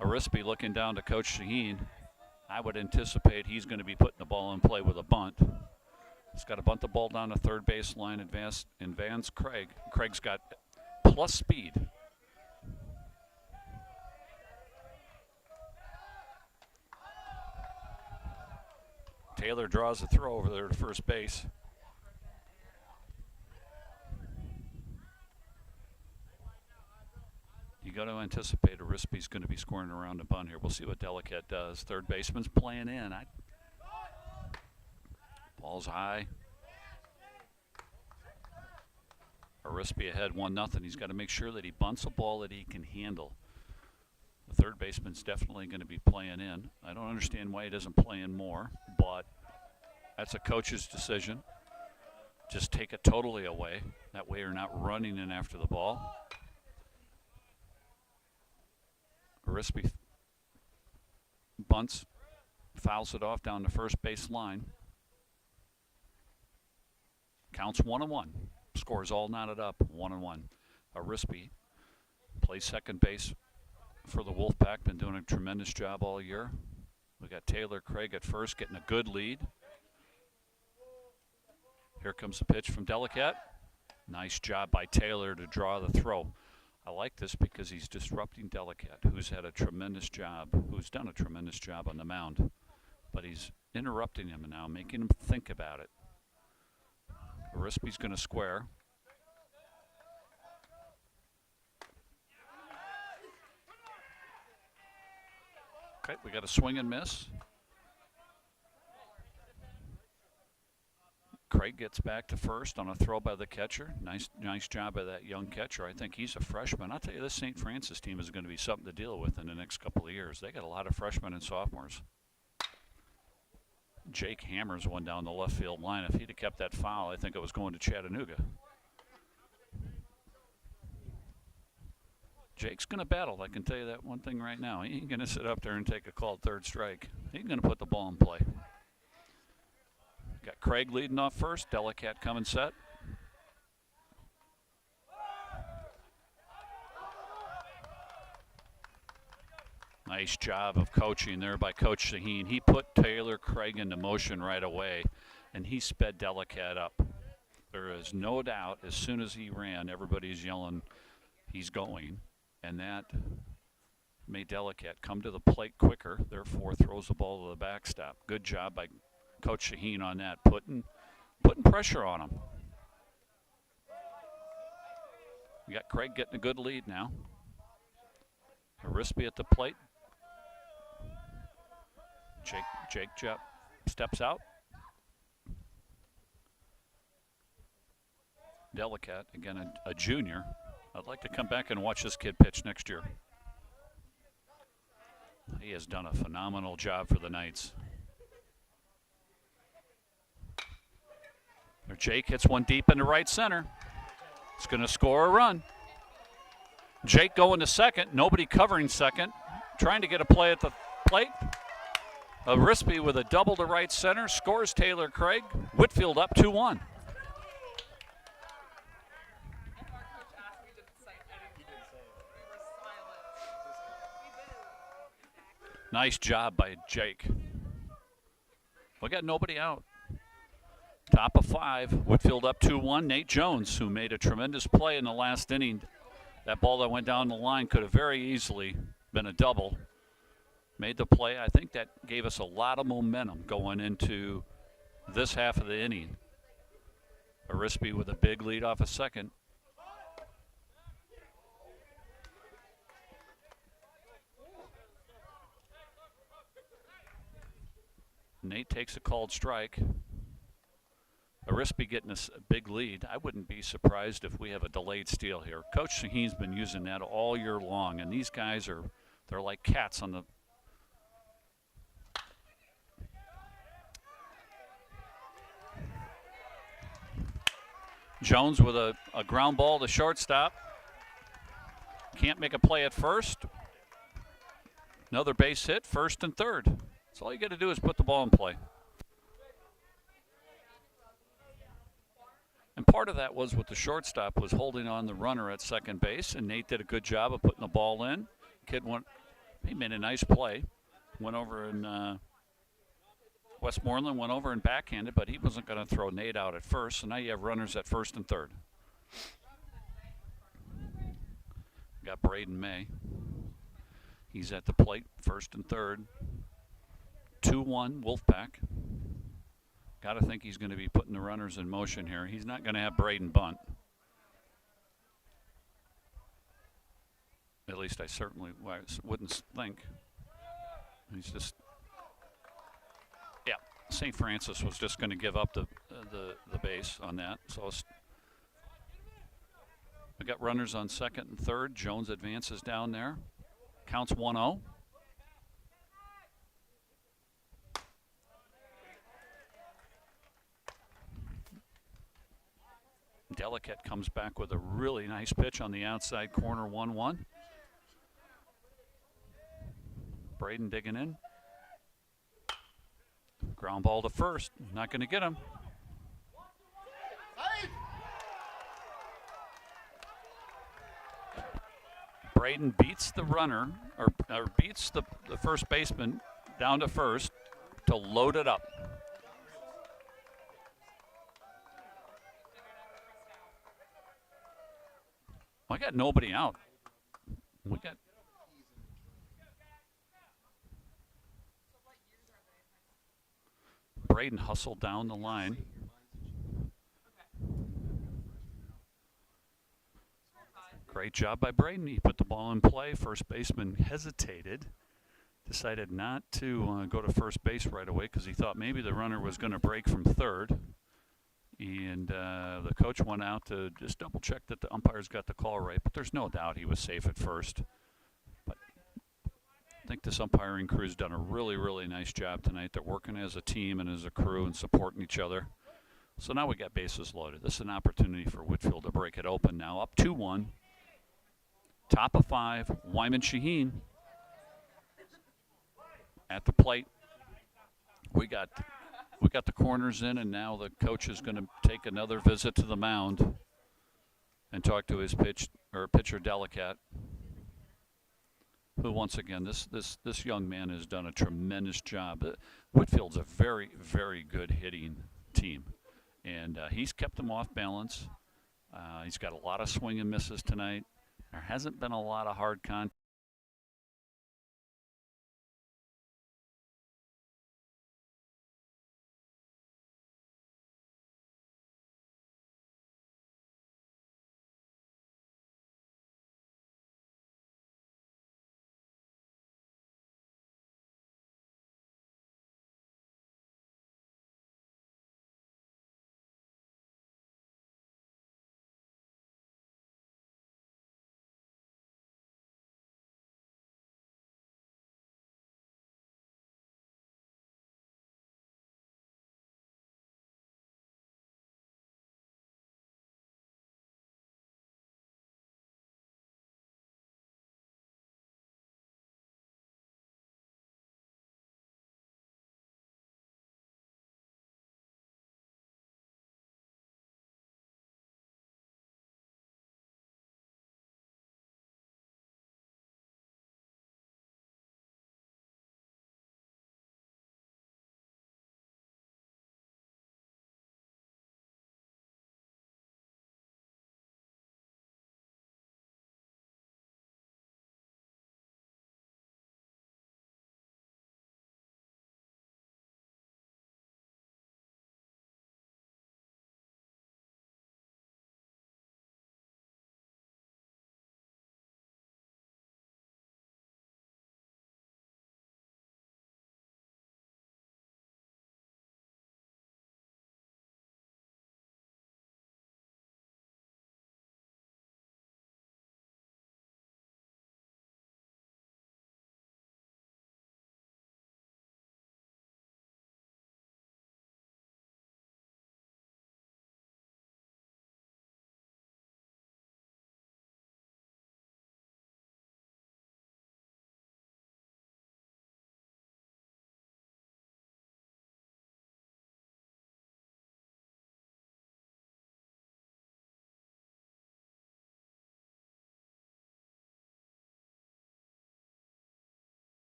Speaker 1: Arispe looking down to Coach Shaheen. I would anticipate he's going to be putting the ball in play with a bunt. He's got to bunt the ball down to third baseline, advance Craig. Craig's got plus speed. Taylor draws a throw over there to first base. You got to anticipate Arispe's going to be scoring around the bunt here. We'll see what Delicat does. Third baseman's playing in. Ball's high. Arispe ahead 1-0. He's got to make sure that he bunts a ball that he can handle. The third baseman's definitely going to be playing in. I don't understand why he doesn't play in more, but that's a coach's decision. Just take it totally away. That way you're not running in after the ball. Arispe bunts, fouls it off down the first base line. Counts 1-1. Scores all knotted up, 1-1. Arispe plays second base for the Wolfpack. Been doing a tremendous job all year. We got Taylor Craig at first, getting a good lead. Here comes the pitch from Delicat. Nice job by Taylor to draw the throw. I like this because he's disrupting Delicat, who's had a tremendous job, who's done a tremendous job on the mound. But he's interrupting him now, making him think about it. Arispe's going to square. Okay, we got a swing and miss. Craig gets back to first on a throw by the catcher. Nice job by that young catcher. I think he's a freshman. I'll tell you, this St. Francis team is going to be something to deal with in the next couple of years. They got a lot of freshmen and sophomores. Jake hammers one down the left field line. If he'd have kept that foul, I think it was going to Chattanooga. Jake's going to battle. I can tell you that one thing right now. He ain't going to sit up there and take a called third strike. He's going to put the ball in play. Got Craig leading off first. Delicat coming set. Nice job of coaching there by Coach Shaheen. He put Taylor Craig into motion right away, and he sped Delicat up. There is no doubt as soon as he ran, everybody's yelling he's going, and that made Delicat come to the plate quicker, therefore throws the ball to the backstop. Good job by Coach Shaheen on that, putting pressure on him. You got Craig getting a good lead now. Arispe at the plate. Jake steps out. Delicat, again a junior. I'd like to come back and watch this kid pitch next year. He has done a phenomenal job for the Knights. Jake hits one deep into right center. It's going to score a run. Jake going to second. Nobody covering second. Trying to get a play at the plate. Arispe with a double to right center. Scores Taylor Craig. Whitfield up 2-1. Nice job by Jake. We got nobody out. Top of 5. Whitfield up 2-1. Nate Jones, who made a tremendous play in the last inning. That ball that went down the line could have very easily been a double. Made the play. I think that gave us a lot of momentum going into this half of the inning. Arispe with a big lead off a second. Nate takes a called strike. Arispe getting a big lead. I wouldn't be surprised if we have a delayed steal here. Coach Shaheen's been using that all year long, and these guys they're like cats on the. Jones with a ground ball to shortstop. Can't make a play at first. Another base hit, first and third. So all you got to do is put the ball in play. And part of that was with the shortstop was holding on the runner at second base, and Nate did a good job of putting the ball in. Kid he made a nice play. Went over and Westmoreland went over and backhanded, but he wasn't going to throw Nate out at first. So now you have runners at first and third. Got Braden May. He's at the plate, first and third. 2-1 Wolfpack. Got to think he's going to be putting the runners in motion here. He's not going to have Braden bunt. At least I certainly wouldn't think. He's just, yeah. St. Francis was just going to give up the base on that. So we got runners on second and third. Jones advances down there. Counts 1-0. Delicat comes back with a really nice pitch on the outside corner, 1-1. Braden digging in. Ground ball to first. Not going to get him. Braden beats the runner, or beats the first baseman down to first to load it up. I got nobody out. We got. Braden hustled down the line. Great job by Braden. He put the ball in play. First baseman hesitated. Decided not to go to first base right away because he thought maybe the runner was going to break from third. And the coach went out to just double check that the umpires got the call right, but there's no doubt he was safe at first. But I think this umpiring crew's done a really, really nice job tonight. They're working as a team and as a crew and supporting each other. So now we got bases loaded. This is an opportunity for Whitfield to break it open now. Up 2-1. Top of 5, Wyman Shaheen at the plate. We got the corners in, and now the coach is going to take another visit to the mound and talk to his pitcher Delicat, who once again this young man has done a tremendous job. Whitfield's a very, very good hitting team, and he's kept them off balance. He's got a lot of swing and misses tonight. There hasn't been a lot of hard contact.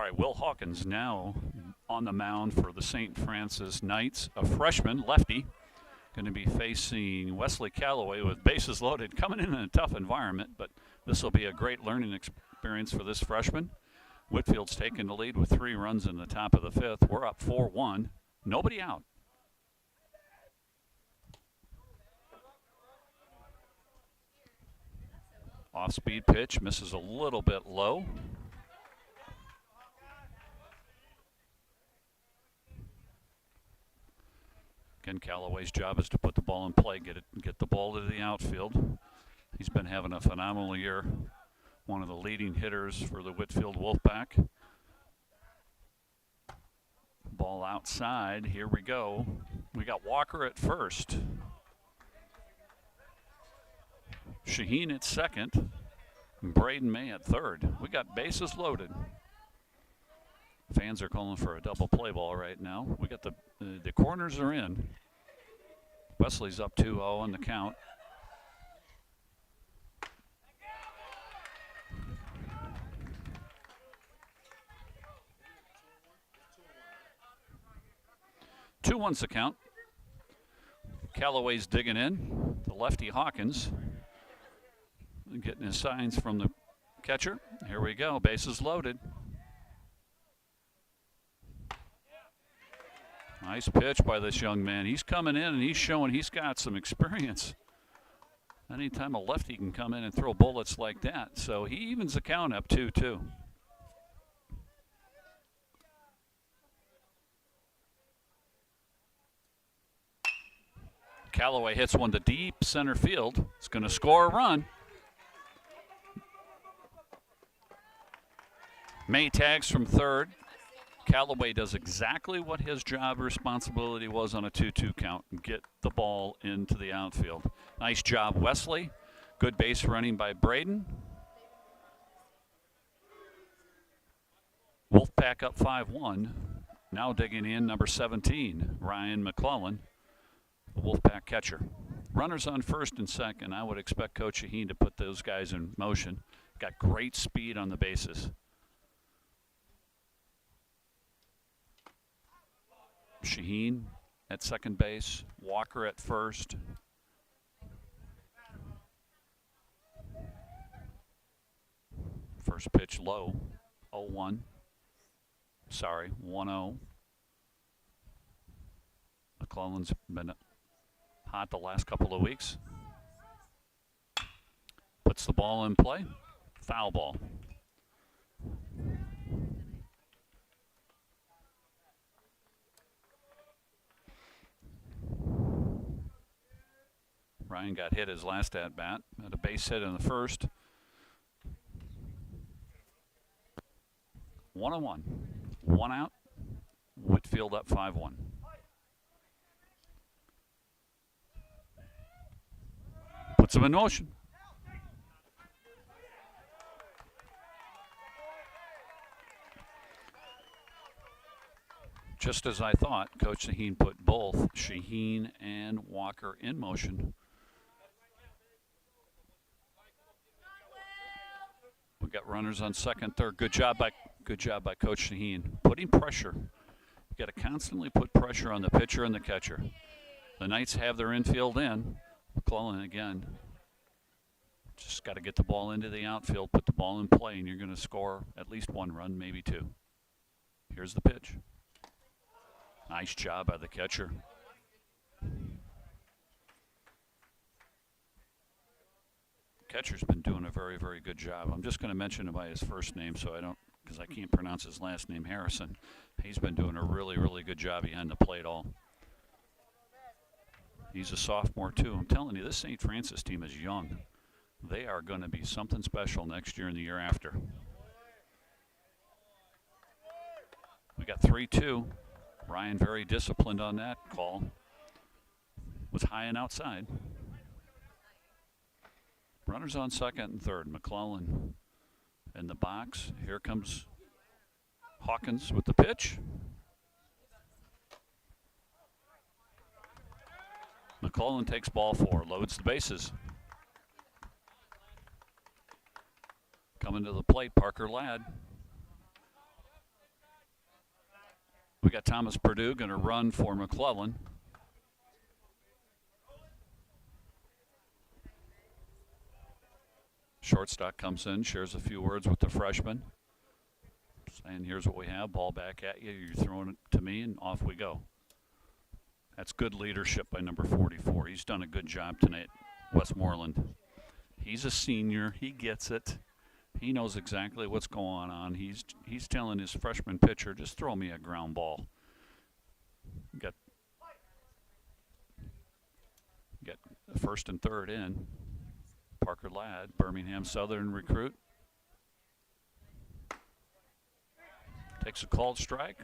Speaker 1: All right, Will Hawkins now on the mound for the St. Francis Knights, a freshman lefty. Going to be facing Wesley Calloway with bases loaded, coming in a tough environment, but this will be a great learning experience for this freshman. Whitfield's taking the lead with 3 runs in the top of the 5th. We're up 4-1. Nobody out. Off-speed pitch, misses a little bit low. Again, Callaway's job is to put the ball in play, get the ball to the outfield. He's been having a phenomenal year. One of the leading hitters for the Whitfield Wolfpack. Ball outside. Here we go. We got Walker at first. Shaheen at second. And Braden May at third. We got bases loaded. Fans are calling for a double play ball right now. We got the corners are in. Wesley's up 2-0 on the count. Two one's the count. Callaway's digging in. The lefty Hawkins getting his signs from the catcher. Here we go. Bases loaded. Nice pitch by this young man. He's coming in and he's showing he's got some experience. Anytime a lefty can come in and throw bullets like that. So he evens the count up 2-2. Callaway hits one to deep center field. It's going to score a run. May tags from third. Callaway does exactly what his job responsibility was on a 2-2 count and get the ball into the outfield. Nice job, Wesley. Good base running by Braden. Wolfpack up 5-1. Now digging in number 17, Ryan McClellan, the Wolfpack catcher. Runners on first and second. I would expect Coach Shaheen to put those guys in motion. Got great speed on the bases. Shaheen at second base, Walker at first. First pitch low, 0-1. Sorry, 1-0. McClellan's been hot the last couple of weeks. Puts the ball in play, foul ball. Ryan got hit his last at-bat. Had a base hit in the first. 1-1. 1 out. Whitfield up 5-1. Puts him in motion. Just as I thought, Coach Shaheen put both Shaheen and Walker in motion. We got runners on second, third. Good job by Coach Shaheen. Putting pressure. You got to constantly put pressure on the pitcher and the catcher. The Knights have their infield in. McClellan again. Just got to get the ball into the outfield, put the ball in play, and you're going to score at least 1 run, maybe 2. Here's the pitch. Nice job by the catcher. Catcher's been doing a very, very good job. I'm just going to mention him by his first name because I can't pronounce his last name, Harrison. He's been doing a really, really good job behind the plate all. He's a sophomore too. I'm telling you, this St. Francis team is young. They are going to be something special next year and the year after. We got 3-2. Ryan very disciplined on that call. Was high and outside. Runners on second and third. McClellan in the box. Here comes Hawkins with the pitch. McClellan takes ball 4, loads the bases. Coming to the plate, Parker Ladd. We got Thomas Purdue going to run for McClellan. Shortstop comes in, shares a few words with the freshman, saying, here's what we have, ball back at you, you're throwing it to me, and off we go. That's good leadership by number 44. He's done a good job tonight, Westmoreland. He's a senior. He gets it. He knows exactly what's going on. He's telling his freshman pitcher, just throw me a ground ball. Got first and third in. Parker Ladd, Birmingham Southern recruit. Takes a called strike.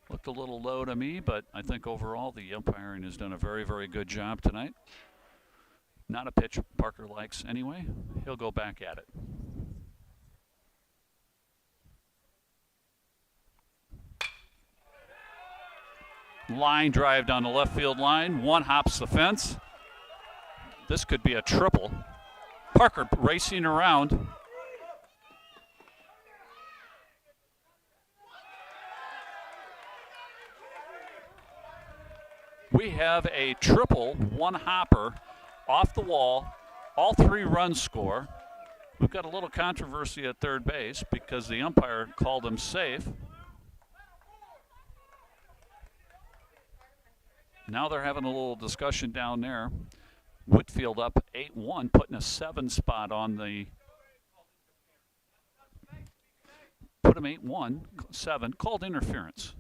Speaker 1: Looked a little low to me, but I think overall the umpiring has done a very, very good job tonight. Not a pitch Parker likes anyway. He'll go back at it. Line drive down the left field line. One hops the fence. This could be a triple. Parker racing around. We have a triple, one hopper off the wall. All 3 runs score. We've got a little controversy at third base because the umpire called him safe. Now they're having a little discussion down there. Whitfield up 8-1, putting a 7 spot on the. Put him 8-1, 7, called interference.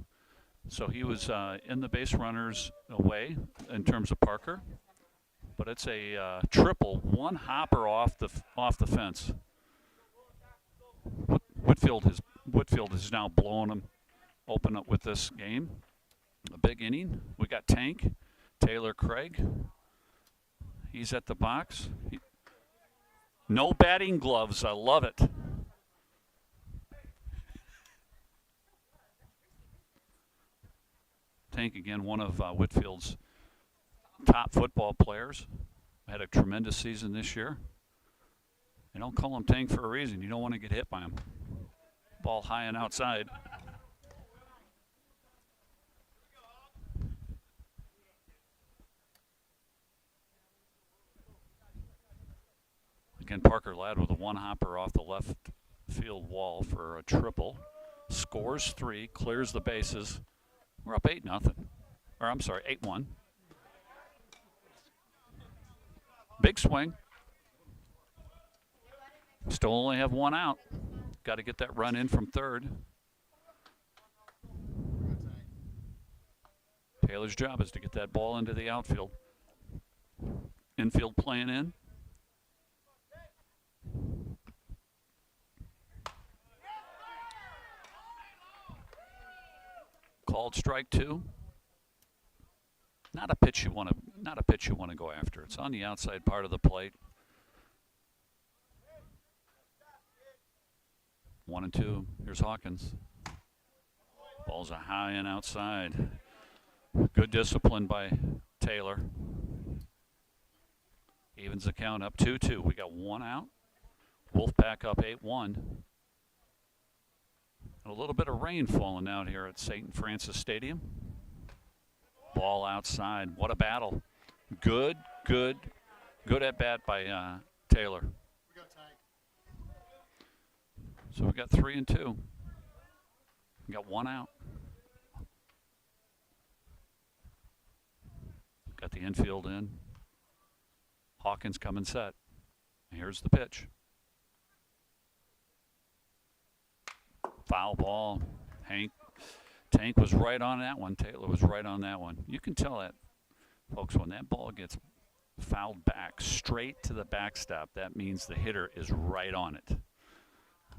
Speaker 1: So he was in the base runners away in terms of Parker, but it's a triple, one hopper off the fence. Whitfield has now blown him open up with this game. A big inning. We got Tank, Taylor Craig. He's at the box. No batting gloves. I love it. Tank, again, one of Whitfield's top football players. Had a tremendous season this year. They don't call him Tank for a reason. You don't want to get hit by him. Ball high and outside. Again, Parker Ladd with a one hopper off the left field wall for a triple. Scores 3, clears the bases. We're up 8-0. Or I'm sorry, 8-1. Big swing. Still only have 1 out. Got to get that run in from third. Taylor's job is to get that ball into the outfield. Infield playing in. Called strike 2. Not a pitch you want to go after. It's on the outside part of the plate. 1-2. Here's Hawkins. Ball's a high and outside. Good discipline by Taylor. Evens the count up 2-2. We got 1 out. Wolfpack up 8-1. A little bit of rain falling out here at St. Francis Stadium. Ball outside. What a battle. Good at bat by Taylor. So we got 3 and 2. We got 1 out. Got the infield in. Hawkins coming set. Here's the pitch. Foul ball. Tank was right on that one. Taylor was right on that one. You can tell that, folks, when that ball gets fouled back straight to the backstop, that means the hitter is right on it.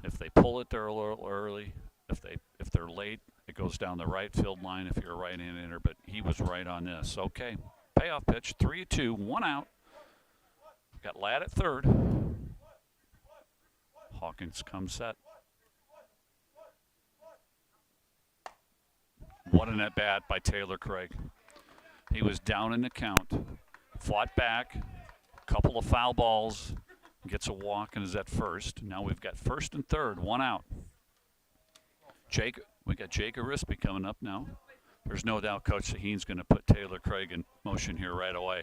Speaker 1: If they pull it there a little early, if they're late, it goes down the right field line if you're a right-handed hitter, but he was right on this. Okay, payoff pitch, 3-2, 1 out. Got Ladd at third. Hawkins comes set. What an at-bat by Taylor Craig. He was down in the count, fought back, couple of foul balls, gets a walk and is at first. Now we've got first and third, 1 out. We got Jake Arispe coming up now. There's no doubt Coach Shaheen's going to put Taylor Craig in motion here right away.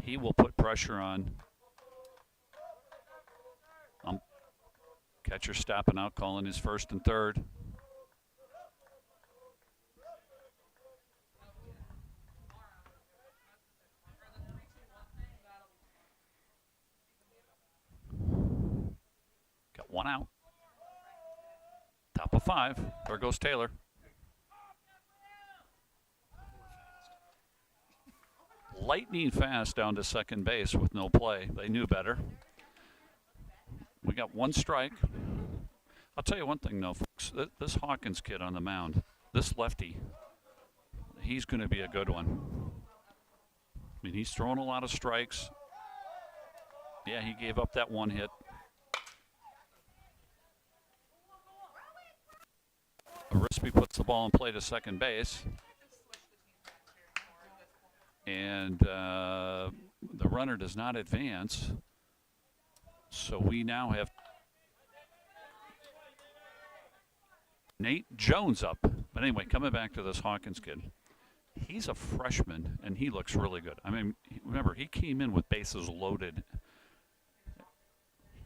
Speaker 1: He will put pressure on. Catcher stopping out, calling his first and third. Got one out. Top of 5. There goes Taylor. Lightning fast down to second base with no play. They knew better. We got one strike. I'll tell you one thing, though, folks. This Hawkins kid on the mound, this lefty, he's going to be a good one. I mean, he's throwing a lot of strikes. Yeah, he gave up that one hit. Arispe puts the ball in play to second base. And the runner does not advance. So we now have Nate Jones up. But anyway, coming back to this Hawkins kid, he's a freshman, and he looks really good. I mean, remember, he came in with bases loaded.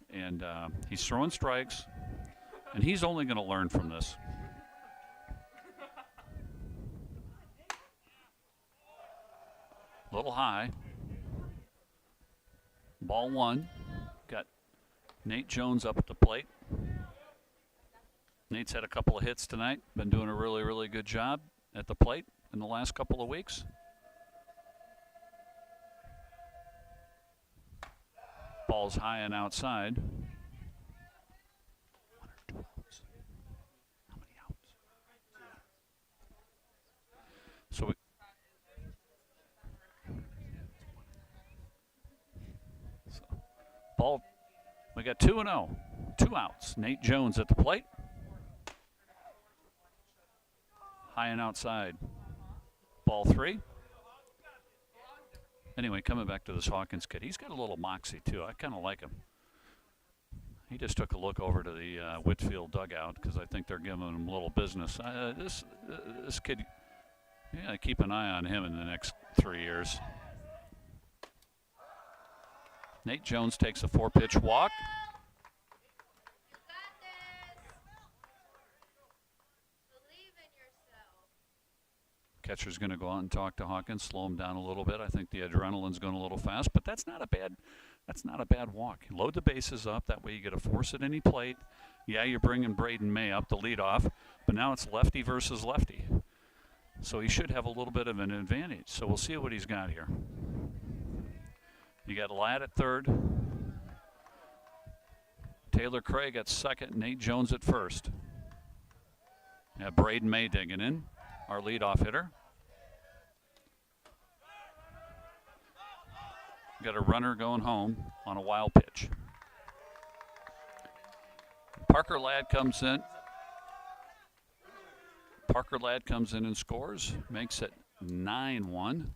Speaker 1: And he's throwing strikes, and he's only going to learn from this. A little high. Ball 1. Got Nate Jones up at the plate. Nate's had a couple of hits tonight. Been doing a really, really good job at the plate in the last couple of weeks. Ball's high and outside. 1 or 2 outs. How many outs? So ball, we got 2-0. 2 outs. Nate Jones at the plate. High and outside. Ball 3. Anyway, coming back to this Hawkins kid, he's got a little moxie too. I kind of like him. He just took a look over to the Whitfield dugout because I think they're giving him a little business. This kid, yeah, keep an eye on him in the next 3 years. Nate Jones takes a 4-pitch walk. Catcher's going to go out and talk to Hawkins, slow him down a little bit. I think the adrenaline's going a little fast, but that's not a bad walk. Load the bases up. That way you get a force at any plate. Yeah, you're bringing Braden May up to lead off, but now it's lefty versus lefty. So he should have a little bit of an advantage. So we'll see what he's got here. You got Ladd at third. Taylor Craig at second. Nate Jones at first. Yeah, Braden May digging in, our leadoff hitter. Got a runner going home on a wild pitch. Parker Ladd comes in. Parker Ladd comes in and scores. Makes it 9-1.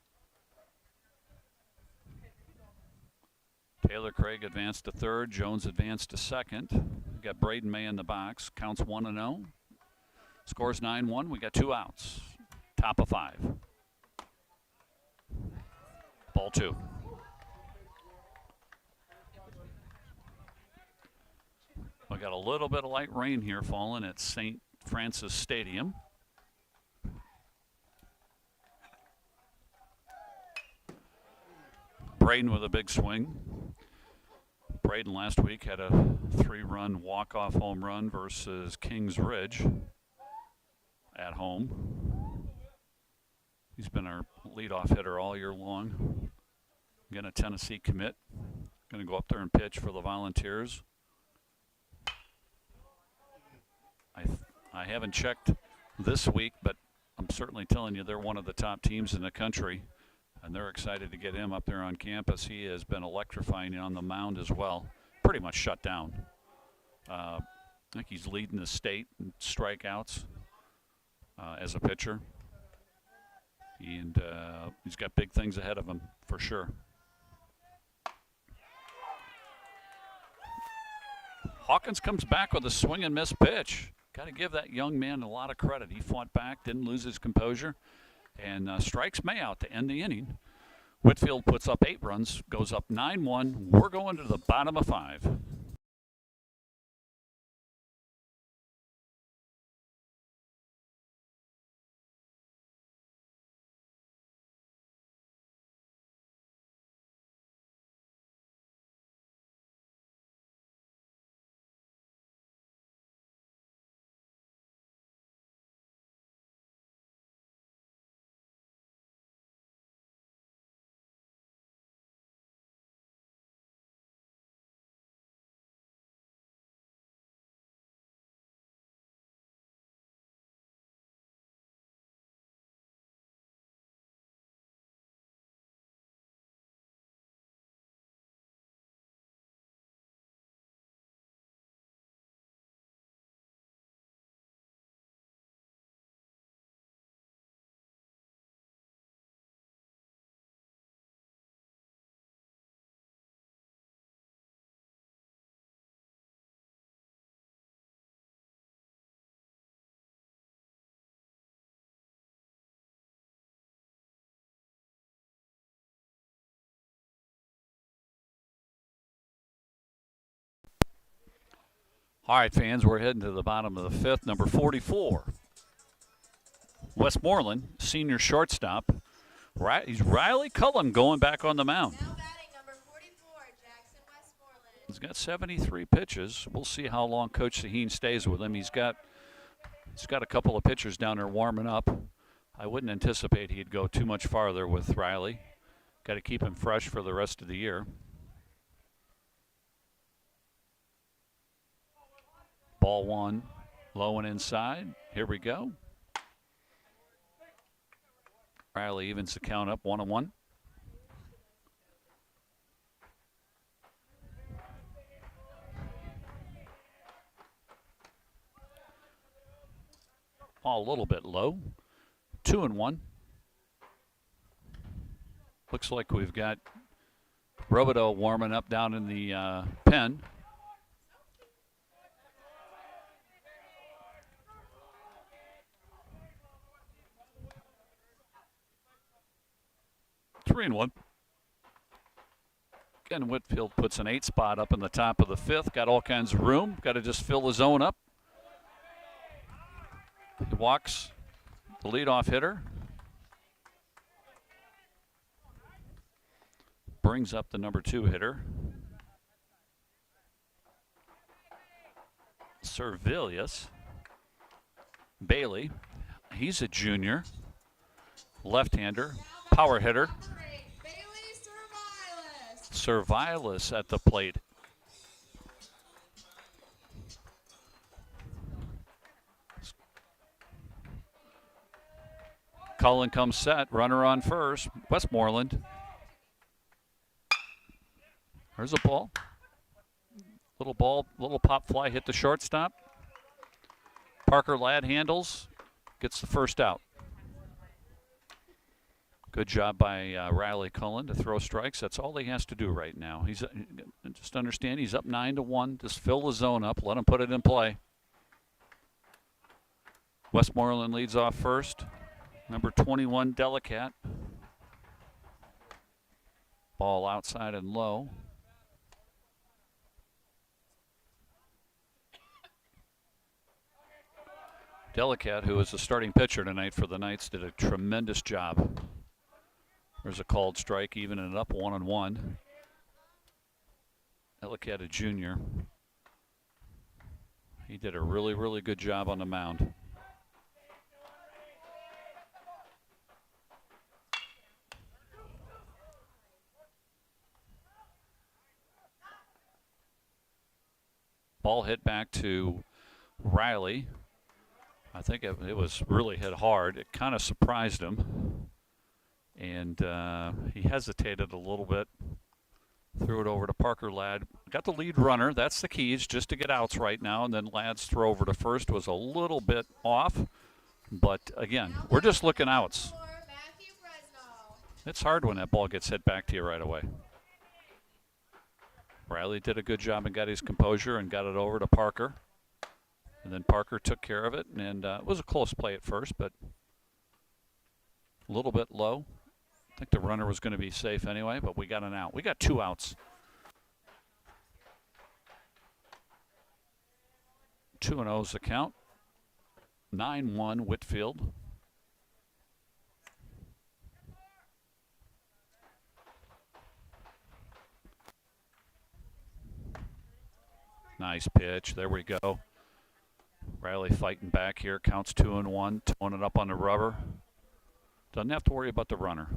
Speaker 1: Taylor Craig advanced to third. Jones advanced to second. We got Braden May in the box. Counts 1-0. Scores 9-1. We got 2 outs. Top of 5. Ball 2. We got a little bit of light rain here falling at St. Francis Stadium. Braden with a big swing. Braden last week had a 3-run walk-off home run versus Kings Ridge at home. He's been our leadoff hitter all year long. Again, a Tennessee commit. Going to go up there and pitch for the Volunteers. I haven't checked this week, but I'm certainly telling you they're one of the top teams in the country, and they're excited to get him up there on campus. He has been electrifying on the mound as well. Pretty much shut down. I think he's leading the state in strikeouts as a pitcher. And he's got big things ahead of him for sure. Hawkins comes back with a swing and miss pitch. Got to give that young man a lot of credit. He fought back, didn't lose his composure, and strikes May out to end the inning. Whitfield puts up 8 runs, goes up 9-1. We're going to the bottom of 5. All right, fans, we're heading to the bottom of the 5th. Number 44, Westmoreland, senior shortstop. He's Riley Cullen going back on the mound.
Speaker 2: Now batting number 44, Jackson Westmoreland.
Speaker 1: He's got 73 pitches. We'll see how long Coach Shaheen stays with him. He's got a couple of pitchers down there warming up. I wouldn't anticipate he'd go too much farther with Riley. Got to keep him fresh for the rest of the year. Ball 1, low and inside. Here we go. Riley evens the count up 1-1. Ball a little bit low. 2-1. Looks like we've got Robideau warming up down in the pen. Three and 1. Again, Whitfield puts an 8 spot up in the top of the 5th. Got all kinds of room. Got to just fill the zone up. He walks the leadoff hitter. Brings up the number 2 hitter. Servilius. Bailey. He's a junior. Left-hander. Power hitter. Servilius at the plate. Cullen comes set. Runner on first. Westmoreland. There's a ball. Little pop fly hit the shortstop. Parker Ladd handles. Gets the first out. Good job by Riley Cullen to throw strikes. That's all he has to do right now. He's just understand he's up 9-1. Just fill the zone up. Let him put it in play. Westmoreland leads off first. Number 21, Delicat. Ball outside and low. Delicat, who is the starting pitcher tonight for the Knights, did a tremendous job. There's a called strike, even it up 1-1. Delicat, a junior. He did a really, really good job on the mound. Ball hit back to Riley. I think it was really hit hard. It kind of surprised him. And he hesitated a little bit. Threw it over to Parker Ladd. Got the lead runner. That's the keys, just to get outs right now. And then Ladd's throw over to first was a little bit off. But again, we're just looking outs. It's hard when that ball gets hit back to you right away. Riley did a good job and got his composure and got it over to Parker. And then Parker took care of it, and it was a close play at first, but a little bit low. I think the runner was going to be safe anyway, but we got an out. We got 2 outs. 2-0's the count. 9-1 Whitfield. Nice pitch. There we go. Riley fighting back here. Counts 2-1. Towing it up on the rubber. Doesn't have to worry about the runner.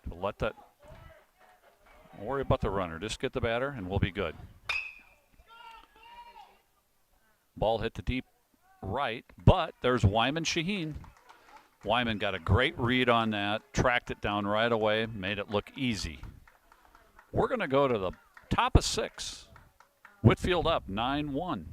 Speaker 1: Don't worry about the runner. Just get the batter and we'll be good. Ball hit the deep right, but there's Wyman Shaheen. Wyman got a great read on that, tracked it down right away, made it look easy. We're going to go to the top of 6. Whitfield up 9-1.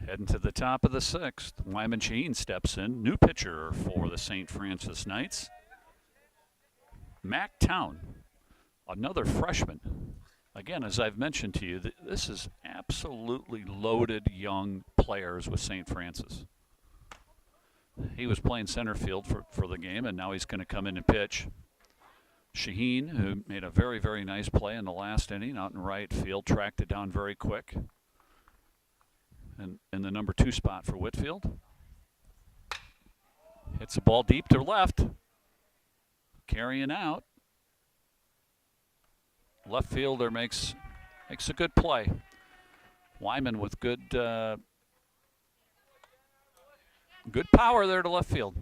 Speaker 1: Heading to the top of the 6th. Wyman Shaheen steps in. New pitcher for the St. Francis Knights. Mac Town, another freshman. Again, as I've mentioned to you, this is absolutely loaded young players with St. Francis. He was playing center field for the game, and now he's going to come in and pitch. Shaheen, who made a very, very nice play in the last inning out in right field, tracked it down very quick. And in the number 2 spot for Whitfield. Hits the ball deep to left. Carrying out. Left fielder makes a good play. Wyman with good power there to left field.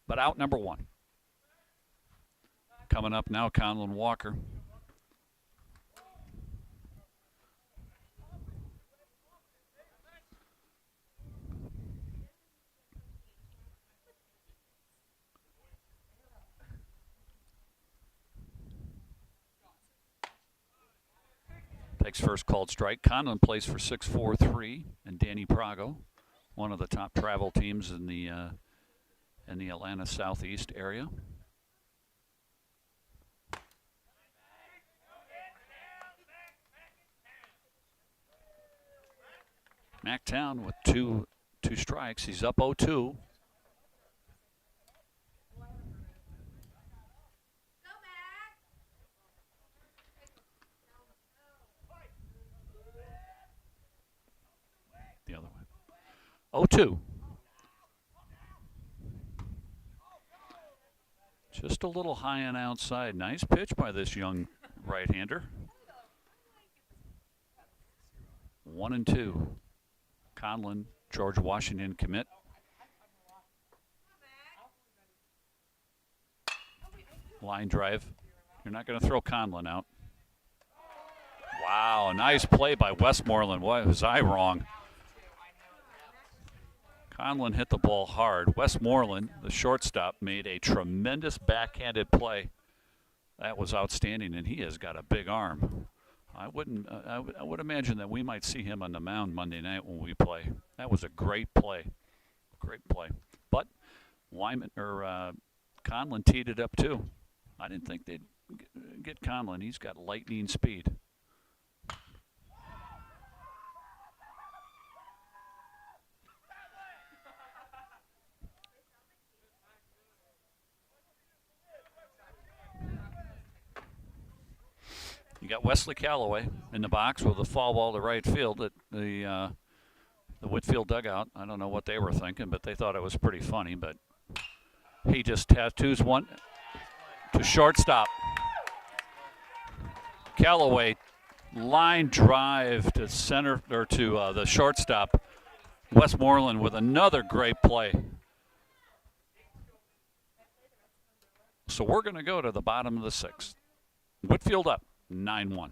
Speaker 1: But out number 1. Coming up now, Conlon Walker. Takes first called strike. Conlon plays for 643 and Danny Prago, one of the top travel teams in the Atlanta Southeast area. Mac Town with two strikes. He's up 0-2. The other way. 0-2. Just a little high and outside. Nice pitch by this young right-hander. 1-2. Conlon, George Washington commit. Line drive. You're not going to throw Conlon out. Wow, nice play by Westmoreland. Why was I wrong? Conlon hit the ball hard. Westmoreland, the shortstop, made a tremendous backhanded play. That was outstanding, and he has got a big arm. I would imagine that we might see him on the mound Monday night when we play. That was a great play. Great play. But Conlon teed it up too. I didn't think they'd get Conlon. He's got lightning speed. You got Wesley Calloway in the box with a foul ball to right field at the Whitfield dugout. I don't know what they were thinking, but they thought it was pretty funny. But he just tattoos one to shortstop. Calloway line drive to center or to the shortstop. Westmoreland with another great play. So we're going to go to the bottom of the sixth. Whitfield up 9-1.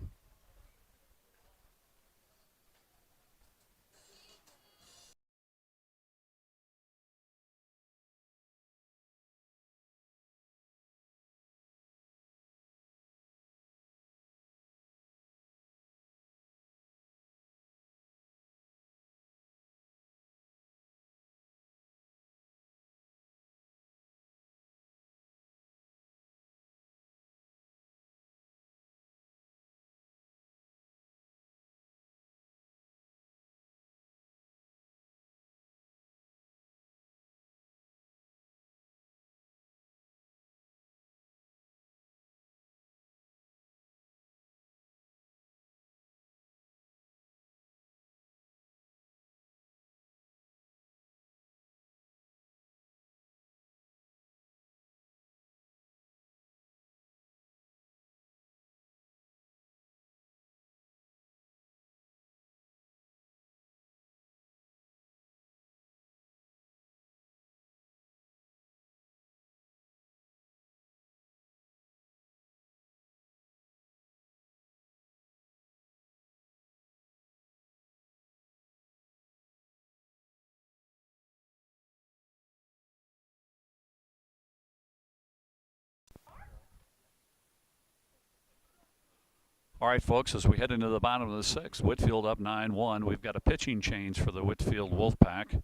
Speaker 1: All right, folks, as we head into the bottom of the sixth, Whitfield up 9-1. We've got a pitching change for the Whitfield Wolfpack.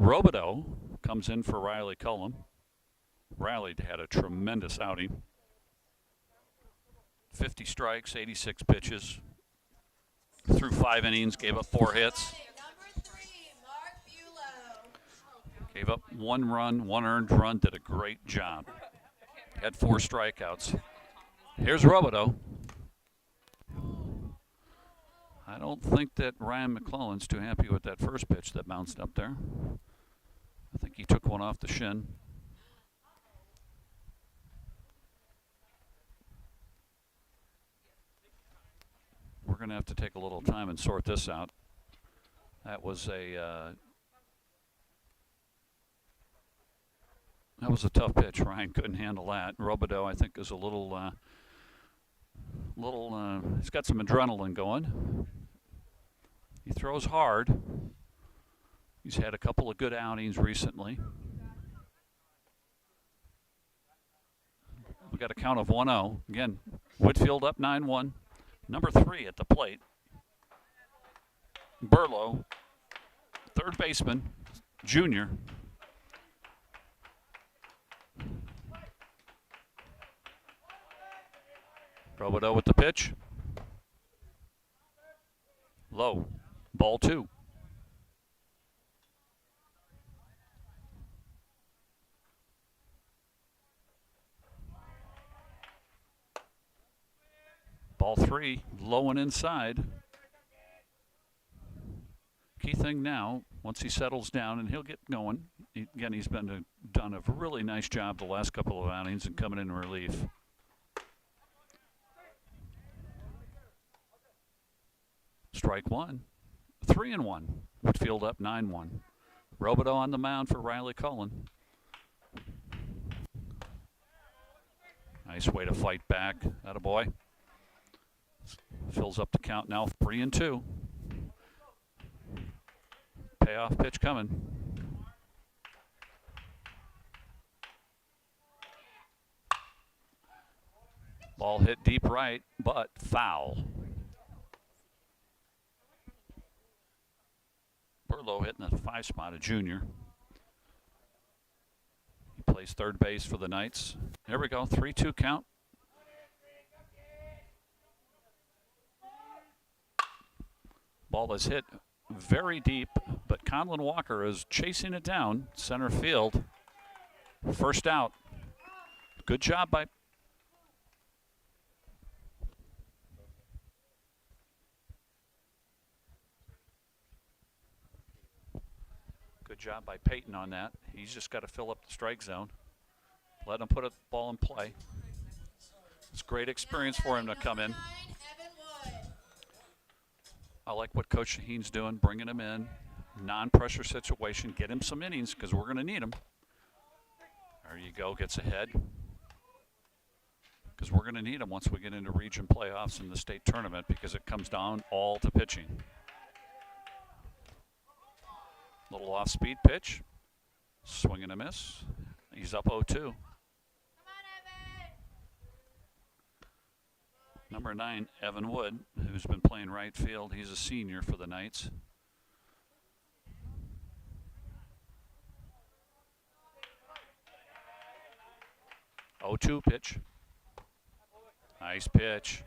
Speaker 1: Robideau comes in for Riley Cullum. Riley had a tremendous outing. 50 strikes, 86 pitches. Threw 5 innings, gave up 4 hits.
Speaker 2: Number 3, Mark Bulow.
Speaker 1: Gave up 1 run, 1 earned run, did a great job. Had 4 strikeouts. Here's Robideau. I don't think that Ryan McClellan's too happy with that first pitch that bounced up there. I think he took one off the shin. We're going to have to take a little time and sort this out. That was a tough pitch. Ryan couldn't handle that. Robideau, I think, is a little he's got some adrenaline going. He throws hard. He's had a couple of good outings recently. We got a count of 1-0. Again, Whitfield up 9-1. Number 3 at the plate. Burlow, third baseman, junior. Robideau with the pitch. Low. Ball 2. Ball 3, low and inside. Keith thing now, once he settles down, and he'll get going. Again, he's done a really nice job the last couple of outings and coming in relief. Strike one. 3-1. Whitfield up 9-1. Robideau on the mound for Riley Cullen. Nice way to fight back. Attaboy. Fills up the count now, 3-2. Payoff pitch coming. Ball hit deep right, but foul. Burlow hitting the 5 spot, a junior. He plays third base for the Knights. There we go, 3-2 count. Ball is hit very deep, but Conlon Walker is chasing it down center field. First out. Good job by Peyton on that. He's just got to fill up the strike zone. Let him put a ball in play. It's great experience for him to come in. I like what Coach Shaheen's doing, bringing him in. Non-pressure situation. Get him some innings because we're going to need him. There you go. Gets ahead. Because we're going to need him once we get into region playoffs in the state tournament because it comes down all to pitching. Little off-speed pitch. Swing and a miss. He's up 0-2. Number 9, Evan Wood, who's been playing right field. He's a senior for the Knights. Oh-2 pitch. Nice pitch.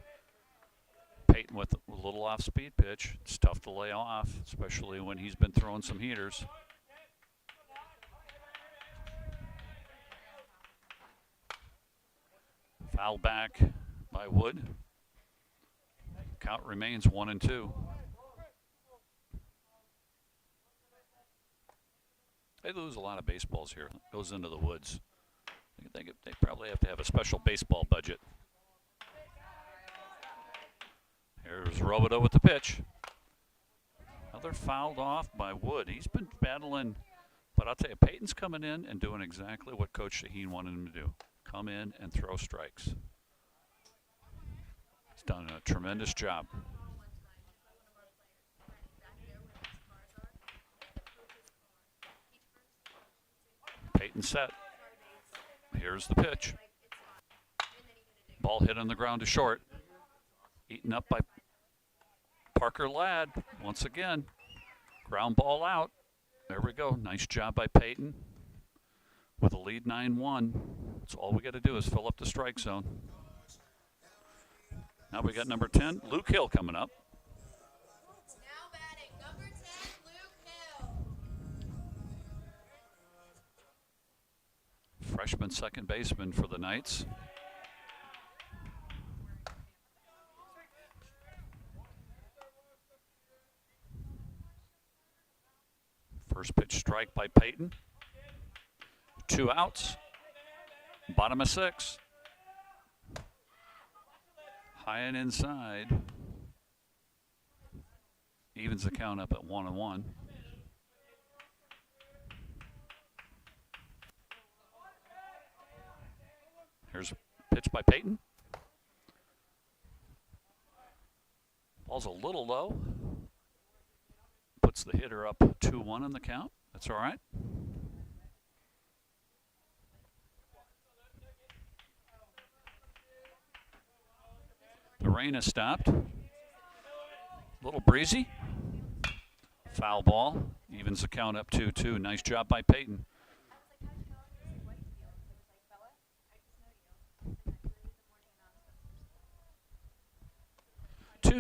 Speaker 1: Peyton with a little off-speed pitch. It's tough to lay off, especially when he's been throwing some heaters. Foul back by Wood. Count remains 1-2. They lose a lot of baseballs here. It goes into the woods. I think they probably have to have a special baseball budget. Here's Robideau with the pitch. Another fouled off by Wood. He's been battling, but I'll tell you, Peyton's coming in and doing exactly what Coach Shaheen wanted him to do. Come in and throw strikes. He's done a tremendous job. Peyton set. Here's the pitch. Ball hit on the ground to short. Eaten up by Parker Ladd once again. Ground ball out. There we go. Nice job by Peyton. With a lead 9-1. So all we got to do is fill up the strike zone. Now we got number 10, Luke Hill, coming up.
Speaker 2: Now batting, number 10, Luke Hill.
Speaker 1: Freshman second baseman for the Knights. First pitch strike by Peyton. 2 outs. Bottom of 6. High and inside. Evens the count up at 1-1. Here's a pitch by Peyton. Ball's a little low. Puts the hitter up 2-1 in the count. That's all right. The rain has stopped. A little breezy. Foul ball. Evens the count up 2-2. Nice job by Peyton.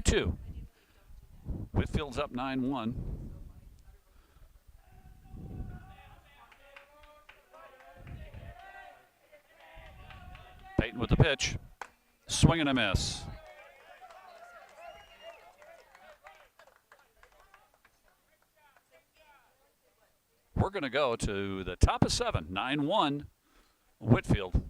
Speaker 1: Two. Whitfield's up 9-1. Peyton with the pitch. Swing and a miss. we're going to go to the top of 7, 9-1, Whitfield.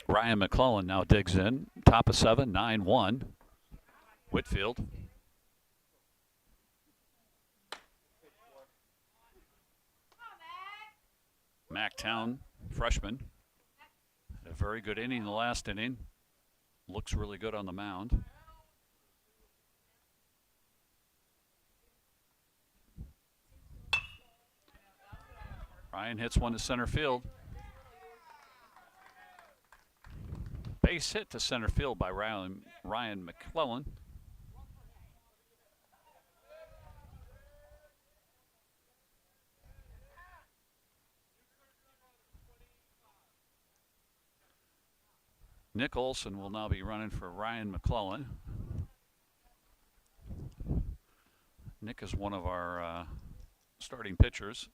Speaker 1: Ryan McClellan now digs in. Top of 7, 9-1, Whitfield. Mactown, freshman. Had a very good inning in the last inning. Looks really good on the mound. Ryan hits one to center field. Base hit to center field by Ryan McClellan. Nick Olson will now be running for Ryan McClellan. Nick is one of our starting pitchers.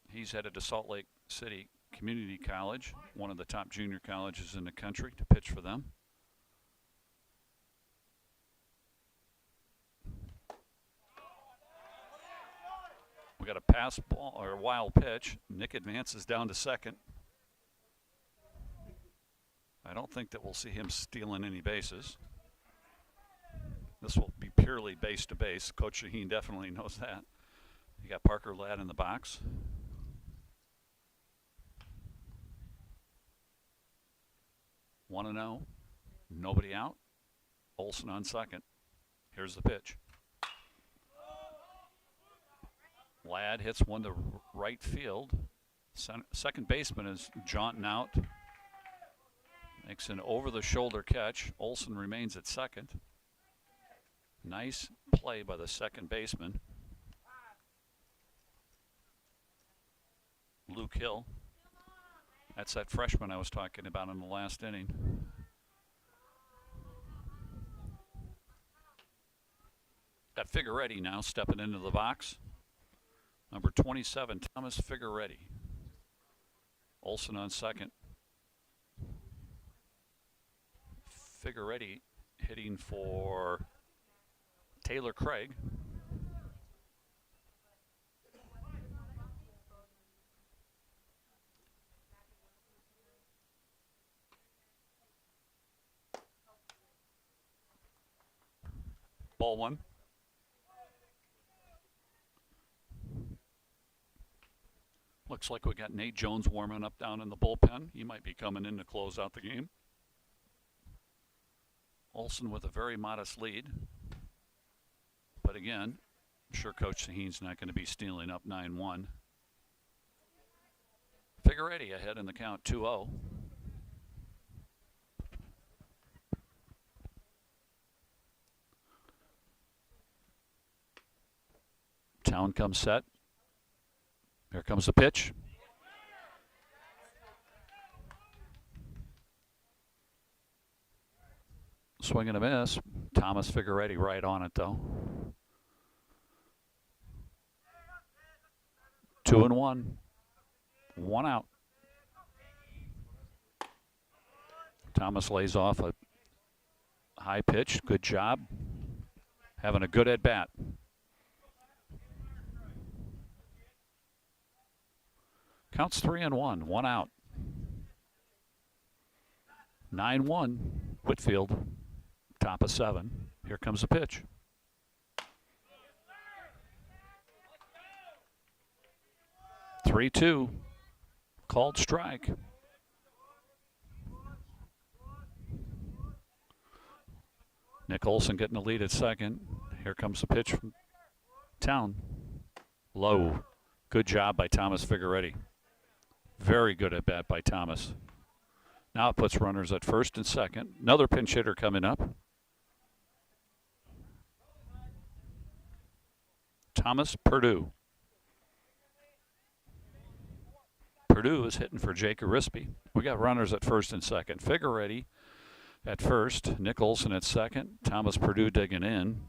Speaker 1: He's headed to Salt Lake City Community College, one of the top junior colleges in the country, to pitch for them. We got a pass ball or a wild pitch. Nick advances down to second. I don't think that we'll see him stealing any bases. This will be purely base to base. Coach Shaheen definitely knows that. You got Parker Ladd in the box. One and 0. Nobody out. Olson on second. Here's the pitch. Ladd hits one to right field. Second baseman is jaunting out. Makes an over-the-shoulder catch. Olson remains at second. Nice play by the second baseman. Luke Hill. That's that freshman I was talking about in the last inning. Got Figueretti now stepping into the box. Number 27, Thomas Figueretti. Olson on second. Figueretti hitting for Taylor Craig. Ball one. Looks like we got Nate Jones warming up down in the bullpen. He might be coming in to close out the game. Olson with a very modest lead. But again, I'm sure Coach Sahin's not going to be stealing up 9-1. Figueretti ahead in the count, 2-0. Town comes set. Here comes the pitch. Swing and a miss. Thomas Figueretti right on it, though. 2-1. 1 out. Thomas lays off a high pitch. Good job. Having a good at bat. Counts 3-1. 1 out. 9-1. Whitfield. Top of 7. Here comes the pitch. Three-2. Called strike. Nick Olson getting the lead at second. Here comes the pitch from Town. Low. Good job by Thomas Figueretti. Very good at bat by Thomas. Now it puts runners at first and second. Another pinch hitter coming up. Thomas Purdue. Purdue is hitting for Jake Arispe. We got runners at first and second. Figueretti at first. Nick Olson at second. Thomas Purdue digging in.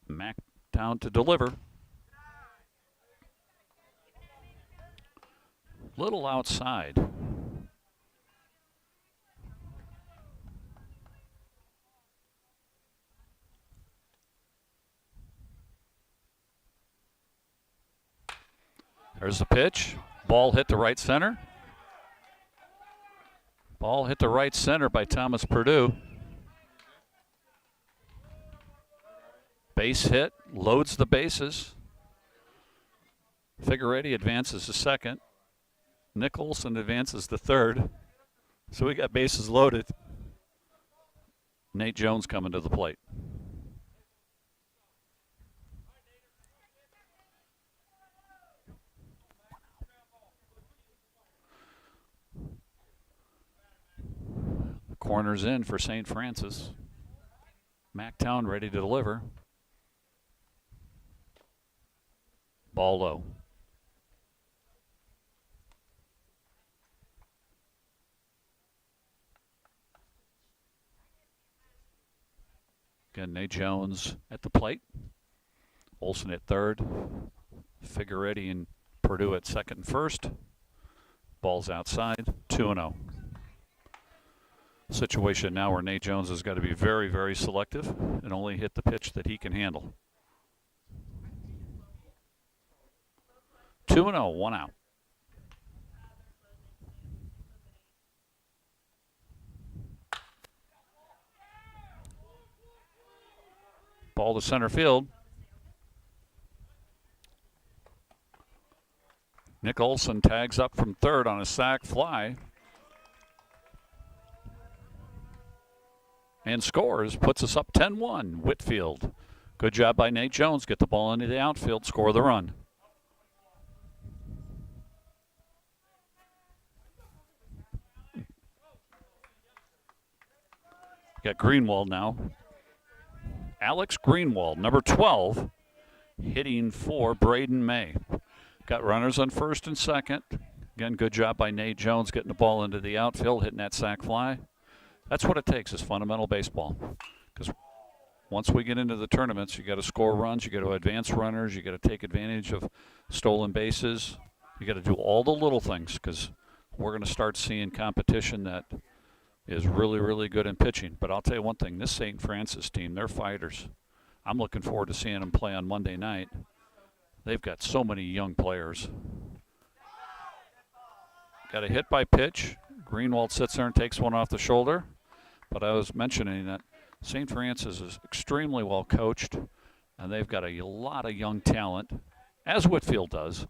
Speaker 1: Mac down to deliver. Little outside. There's the pitch. Ball hit the right center. Ball hit the right center by Thomas Purdue. Base hit. Loads the bases. Figueretti advances to second. Nick Olson advances to third. So we got bases loaded. Nate Jones coming to the plate. Corners in for St. Francis. Mactown ready to deliver. Ball low. Again, Nate Jones at the plate. Olson at third. Figueretti and Purdue at second and first. Ball's outside. 2-0. Situation now where Nate Jones has got to be very, very selective and only hit the pitch that he can handle. 2-0, 1 out. Ball to center field. Nick Olson tags up from third on a sac fly. And scores, puts us up 10-1. Whitfield. Good job by Nate Jones. Get the ball into the outfield, score the run. Got Greenwald now. Alex Greenwald, number 12, hitting for Braden May. Got runners on first and second. Again, good job by Nate Jones getting the ball into the outfield, hitting that sac fly. That's what it takes is fundamental baseball. Because once we get into the tournaments, you got to score runs, you got to advance runners, you got to take advantage of stolen bases. You got to do all the little things because we're going to start seeing competition that is really, really good in pitching. But I'll tell you one thing, this St. Francis team, they're fighters. I'm looking forward to seeing them play on Monday night. They've got so many young players. Got a hit by pitch. Greenwald sits there and takes one off the shoulder. But I was mentioning that St. Francis is extremely well coached, and they've got a lot of young talent, as Whitfield does.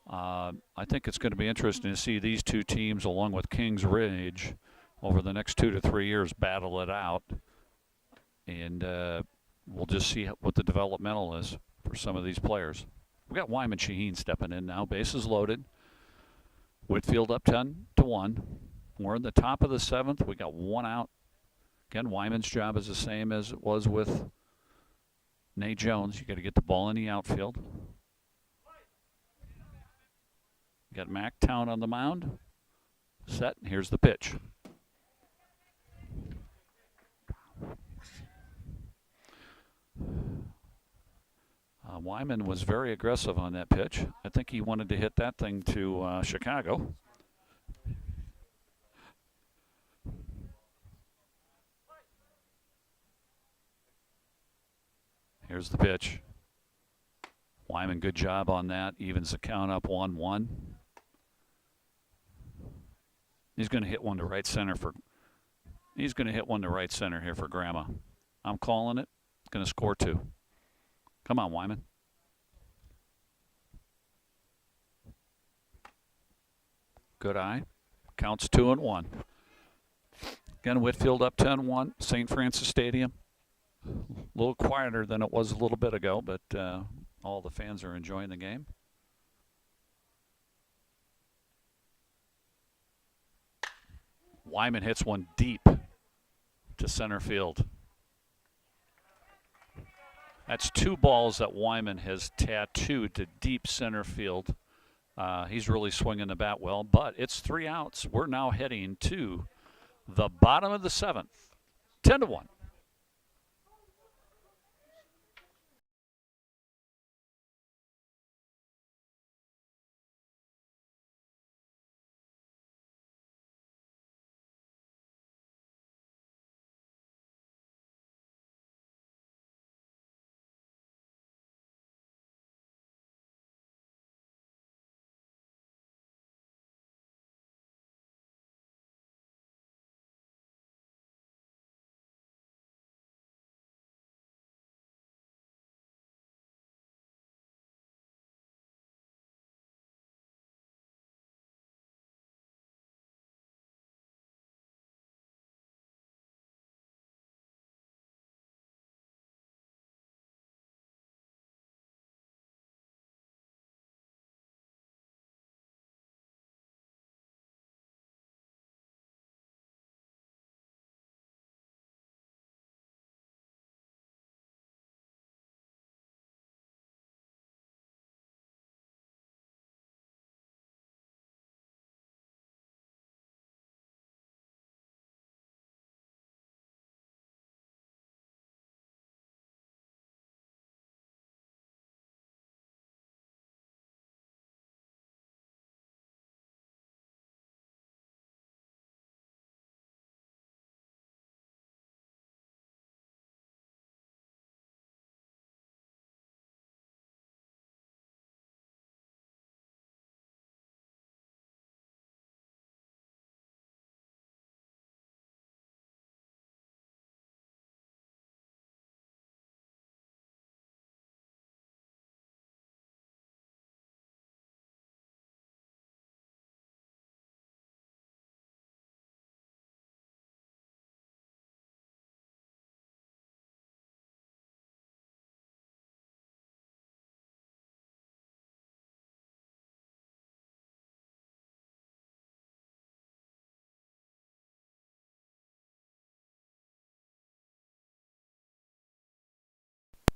Speaker 1: I think it's going to be interesting to see these two teams, along with Kings Ridge, over the next 2 to 3 years, battle it out. And we'll just see what the developmental is for some of these players. We got Wyman Shaheen stepping in now, bases loaded. Whitfield up 10-1. We're in the top of the 7th. We got one out. Again, Wyman's job is the same as it was with Nate Jones. You got to get the ball in the outfield. Got Mac Town on the mound. Set. Here's the pitch. Wyman was very aggressive on that pitch. I think he wanted to hit that thing to Chicago. Here's the pitch. Wyman, good job on that. Evens the count up 1-1. He's going to hit one to right center for. He's going to hit one to right center here for Grandma. I'm calling it. Going to score 2. Come on, Wyman. Good eye. Counts 2-1. Again, Whitfield up 10-1. St. Francis Stadium. A little quieter than it was a little bit ago, but all the fans are enjoying the game. Wyman hits one deep to center field. That's 2 balls that Wyman has tattooed to deep center field. He's really swinging the bat well, but it's 3 outs. We're now heading to the bottom of the 7th, 10-1.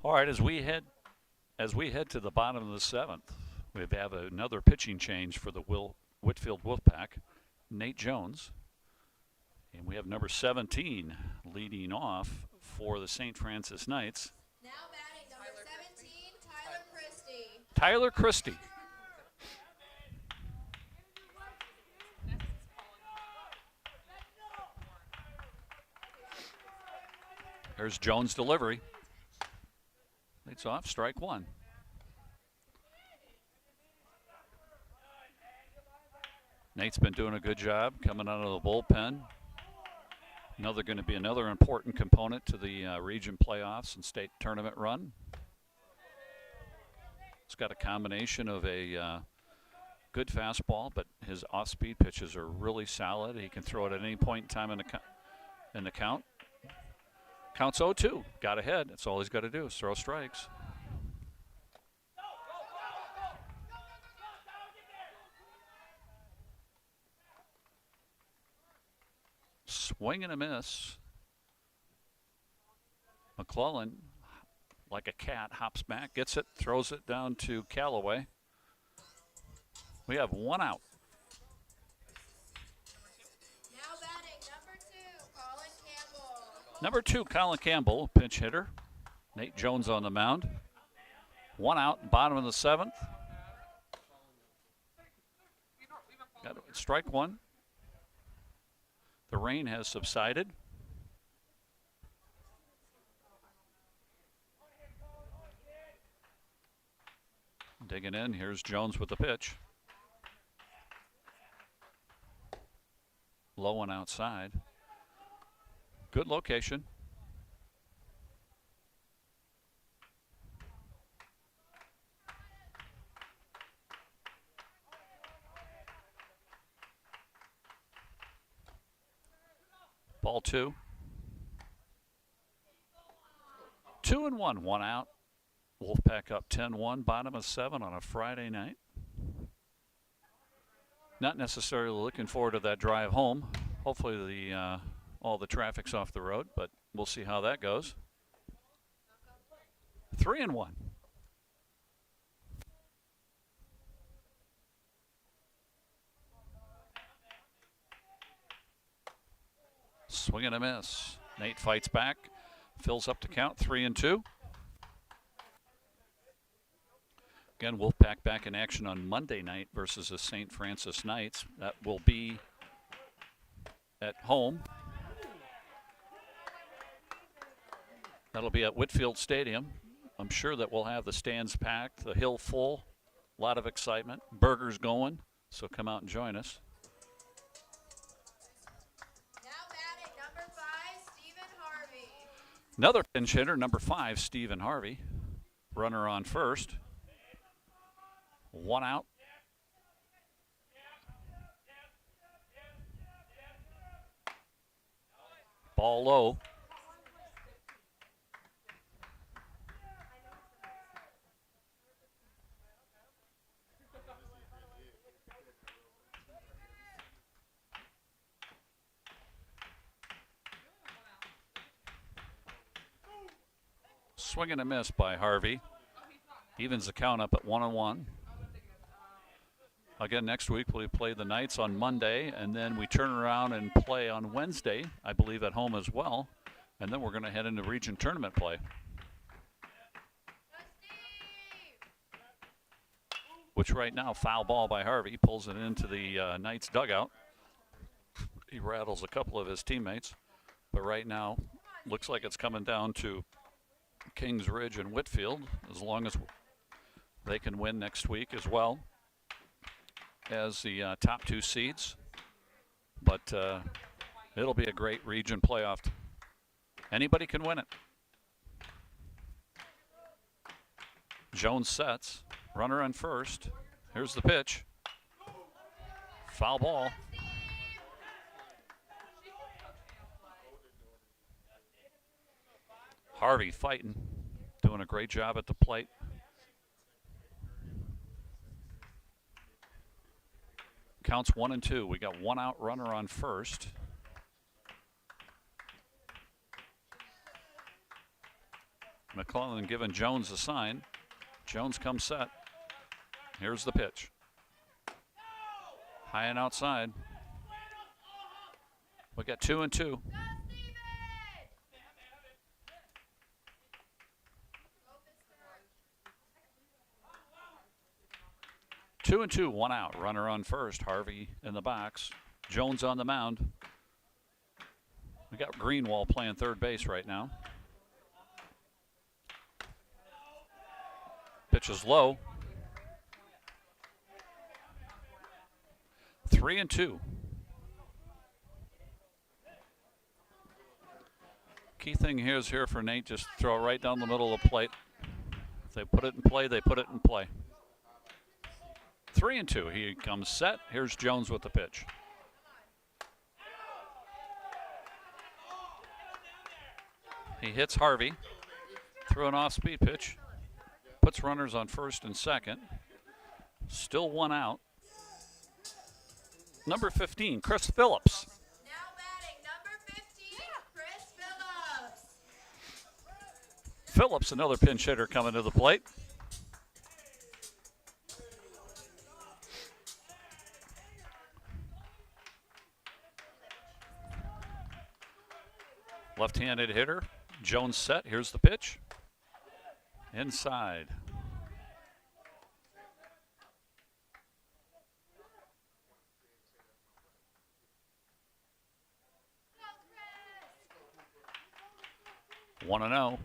Speaker 1: All right, as we head to the bottom of the 7th, We have another pitching change for the Whitfield Wolfpack, Nate Jones. And we have number 17 leading off for the St. Francis Knights.
Speaker 2: Now batting number 17, Tyler Christie.
Speaker 1: Tyler Christie. There's Jones' delivery. Leads off, strike one. Nate's been doing a good job coming out of the bullpen. Going to be another important component to the region playoffs and state tournament run. He's got a combination of a good fastball, but his off-speed pitches are really solid. He can throw it at any point in time in the count. Counts 0-2. Got ahead. That's all he's got to do is throw strikes. Swing and a miss. McClellan, like a cat, hops back, gets it, throws it down to Callaway. We have one out.
Speaker 2: Now batting number 2, Colin Campbell.
Speaker 1: Number 2, Colin Campbell, pinch hitter. Nate Jones on the mound. One out, bottom of the 7th. Got strike one. The rain has subsided. Digging in, here's Jones with the pitch. Low and outside. Good location. Ball 2. 2-1, one out. Wolfpack up 10-1, bottom of 7 on a Friday night. Not necessarily looking forward to that drive home. Hopefully all the traffic's off the road, but we'll see how that goes. 3-1. Swing and a miss. Nate fights back, fills up the count, 3-2. Again, Wolfpack back in action on Monday night versus the St. Francis Knights. That will be at home. That'll be at Whitfield Stadium. I'm sure that we'll have the stands packed, the hill full, a lot of excitement, burgers going, so come out and join us. Another pinch hitter, number 5, Stephen Harvey. Runner on first. One out. Ball low. Swing and a miss by Harvey. Evens the count up at 1-1. Again, next week we play the Knights on Monday, and then we turn around and play on Wednesday, I believe at home as well. And then we're going to head into region tournament play. Which right now, foul ball by Harvey, pulls it into the Knights dugout. He rattles a couple of his teammates, but right now, looks like it's coming down to Kings Ridge and Whitfield, as long as they can win next week as well as the top 2 seeds. But it'll be a great region playoff. Anybody can win it. Jones sets, runner on first. Here's the pitch. Foul ball. Harvey fighting, doing a great job at the plate. Counts 1-2. We got one out, runner on first. McClellan giving Jones a sign. Jones comes set. Here's the pitch. High and outside. We got 2-2. 2-2, 1 out. Runner on first. Harvey in the box. Jones on the mound. We got Greenwald playing third base right now. Pitch is low. 3-2. Key thing here is here for Nate, just throw it right down the middle of the plate. If they put it in play, they put it in play. 3-2. He comes set. Here's Jones with the pitch. He hits Harvey. Through an off-speed pitch. Puts runners on first and second. Still 1 out. Number 15, Chris Phillips.
Speaker 2: Now batting, number 15, Chris Phillips.
Speaker 1: Phillips, another pinch hitter coming to the plate. Left-handed hitter. Jones set. Here's the pitch. Inside. Go, 1-0.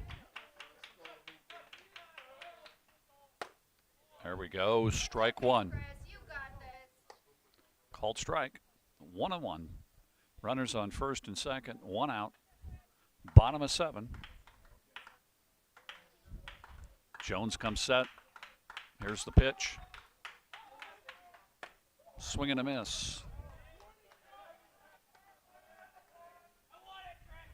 Speaker 1: There we go. Strike one.
Speaker 2: Chris, you got this.
Speaker 1: Called strike. 1-1. Runners on first and second. 1 out. Bottom of 7. Jones comes set. Here's the pitch. Swing and a miss.
Speaker 2: Come on, Chris.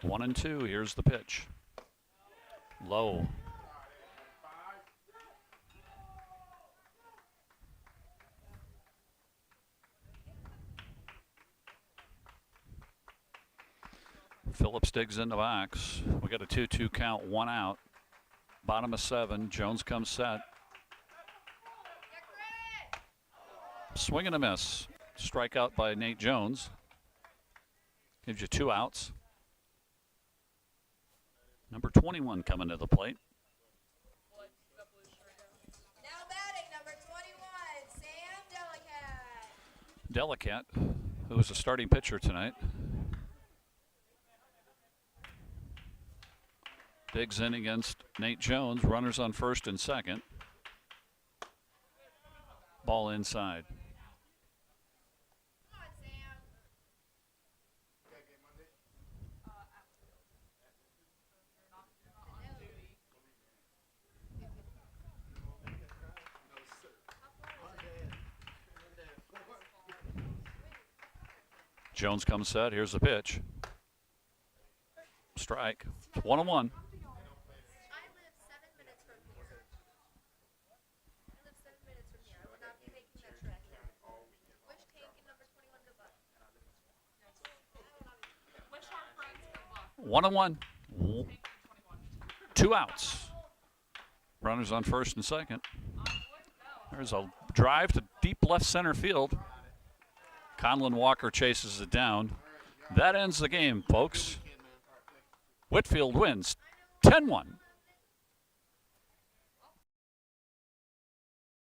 Speaker 1: 1-2. Here's the pitch. Low. Phillips digs in the box. We got a 2-2 count, 1 out. Bottom of 7. Jones comes set. Swing and a miss. Strikeout by Nate Jones. Gives you 2 outs. Number 21 coming to the plate.
Speaker 2: Now batting, number 21, Sam Delicat.
Speaker 1: Delicat, who was a starting pitcher tonight. Digs in against Nate Jones. Runners on first and second. Ball inside.
Speaker 2: Come on, Sam.
Speaker 1: Jones comes set. Here's the pitch. Strike. 1-1.
Speaker 2: I live 7 minutes from here. I live 7 minutes from here. I will not be making that trek. Wish Tank and number 21 good luck. Wish our friends good luck.
Speaker 1: 1-1. 2 outs. Runners on first and second. There's a drive to deep left center field. Conlon Walker chases it down. That ends the game, folks. Whitfield wins 10-1.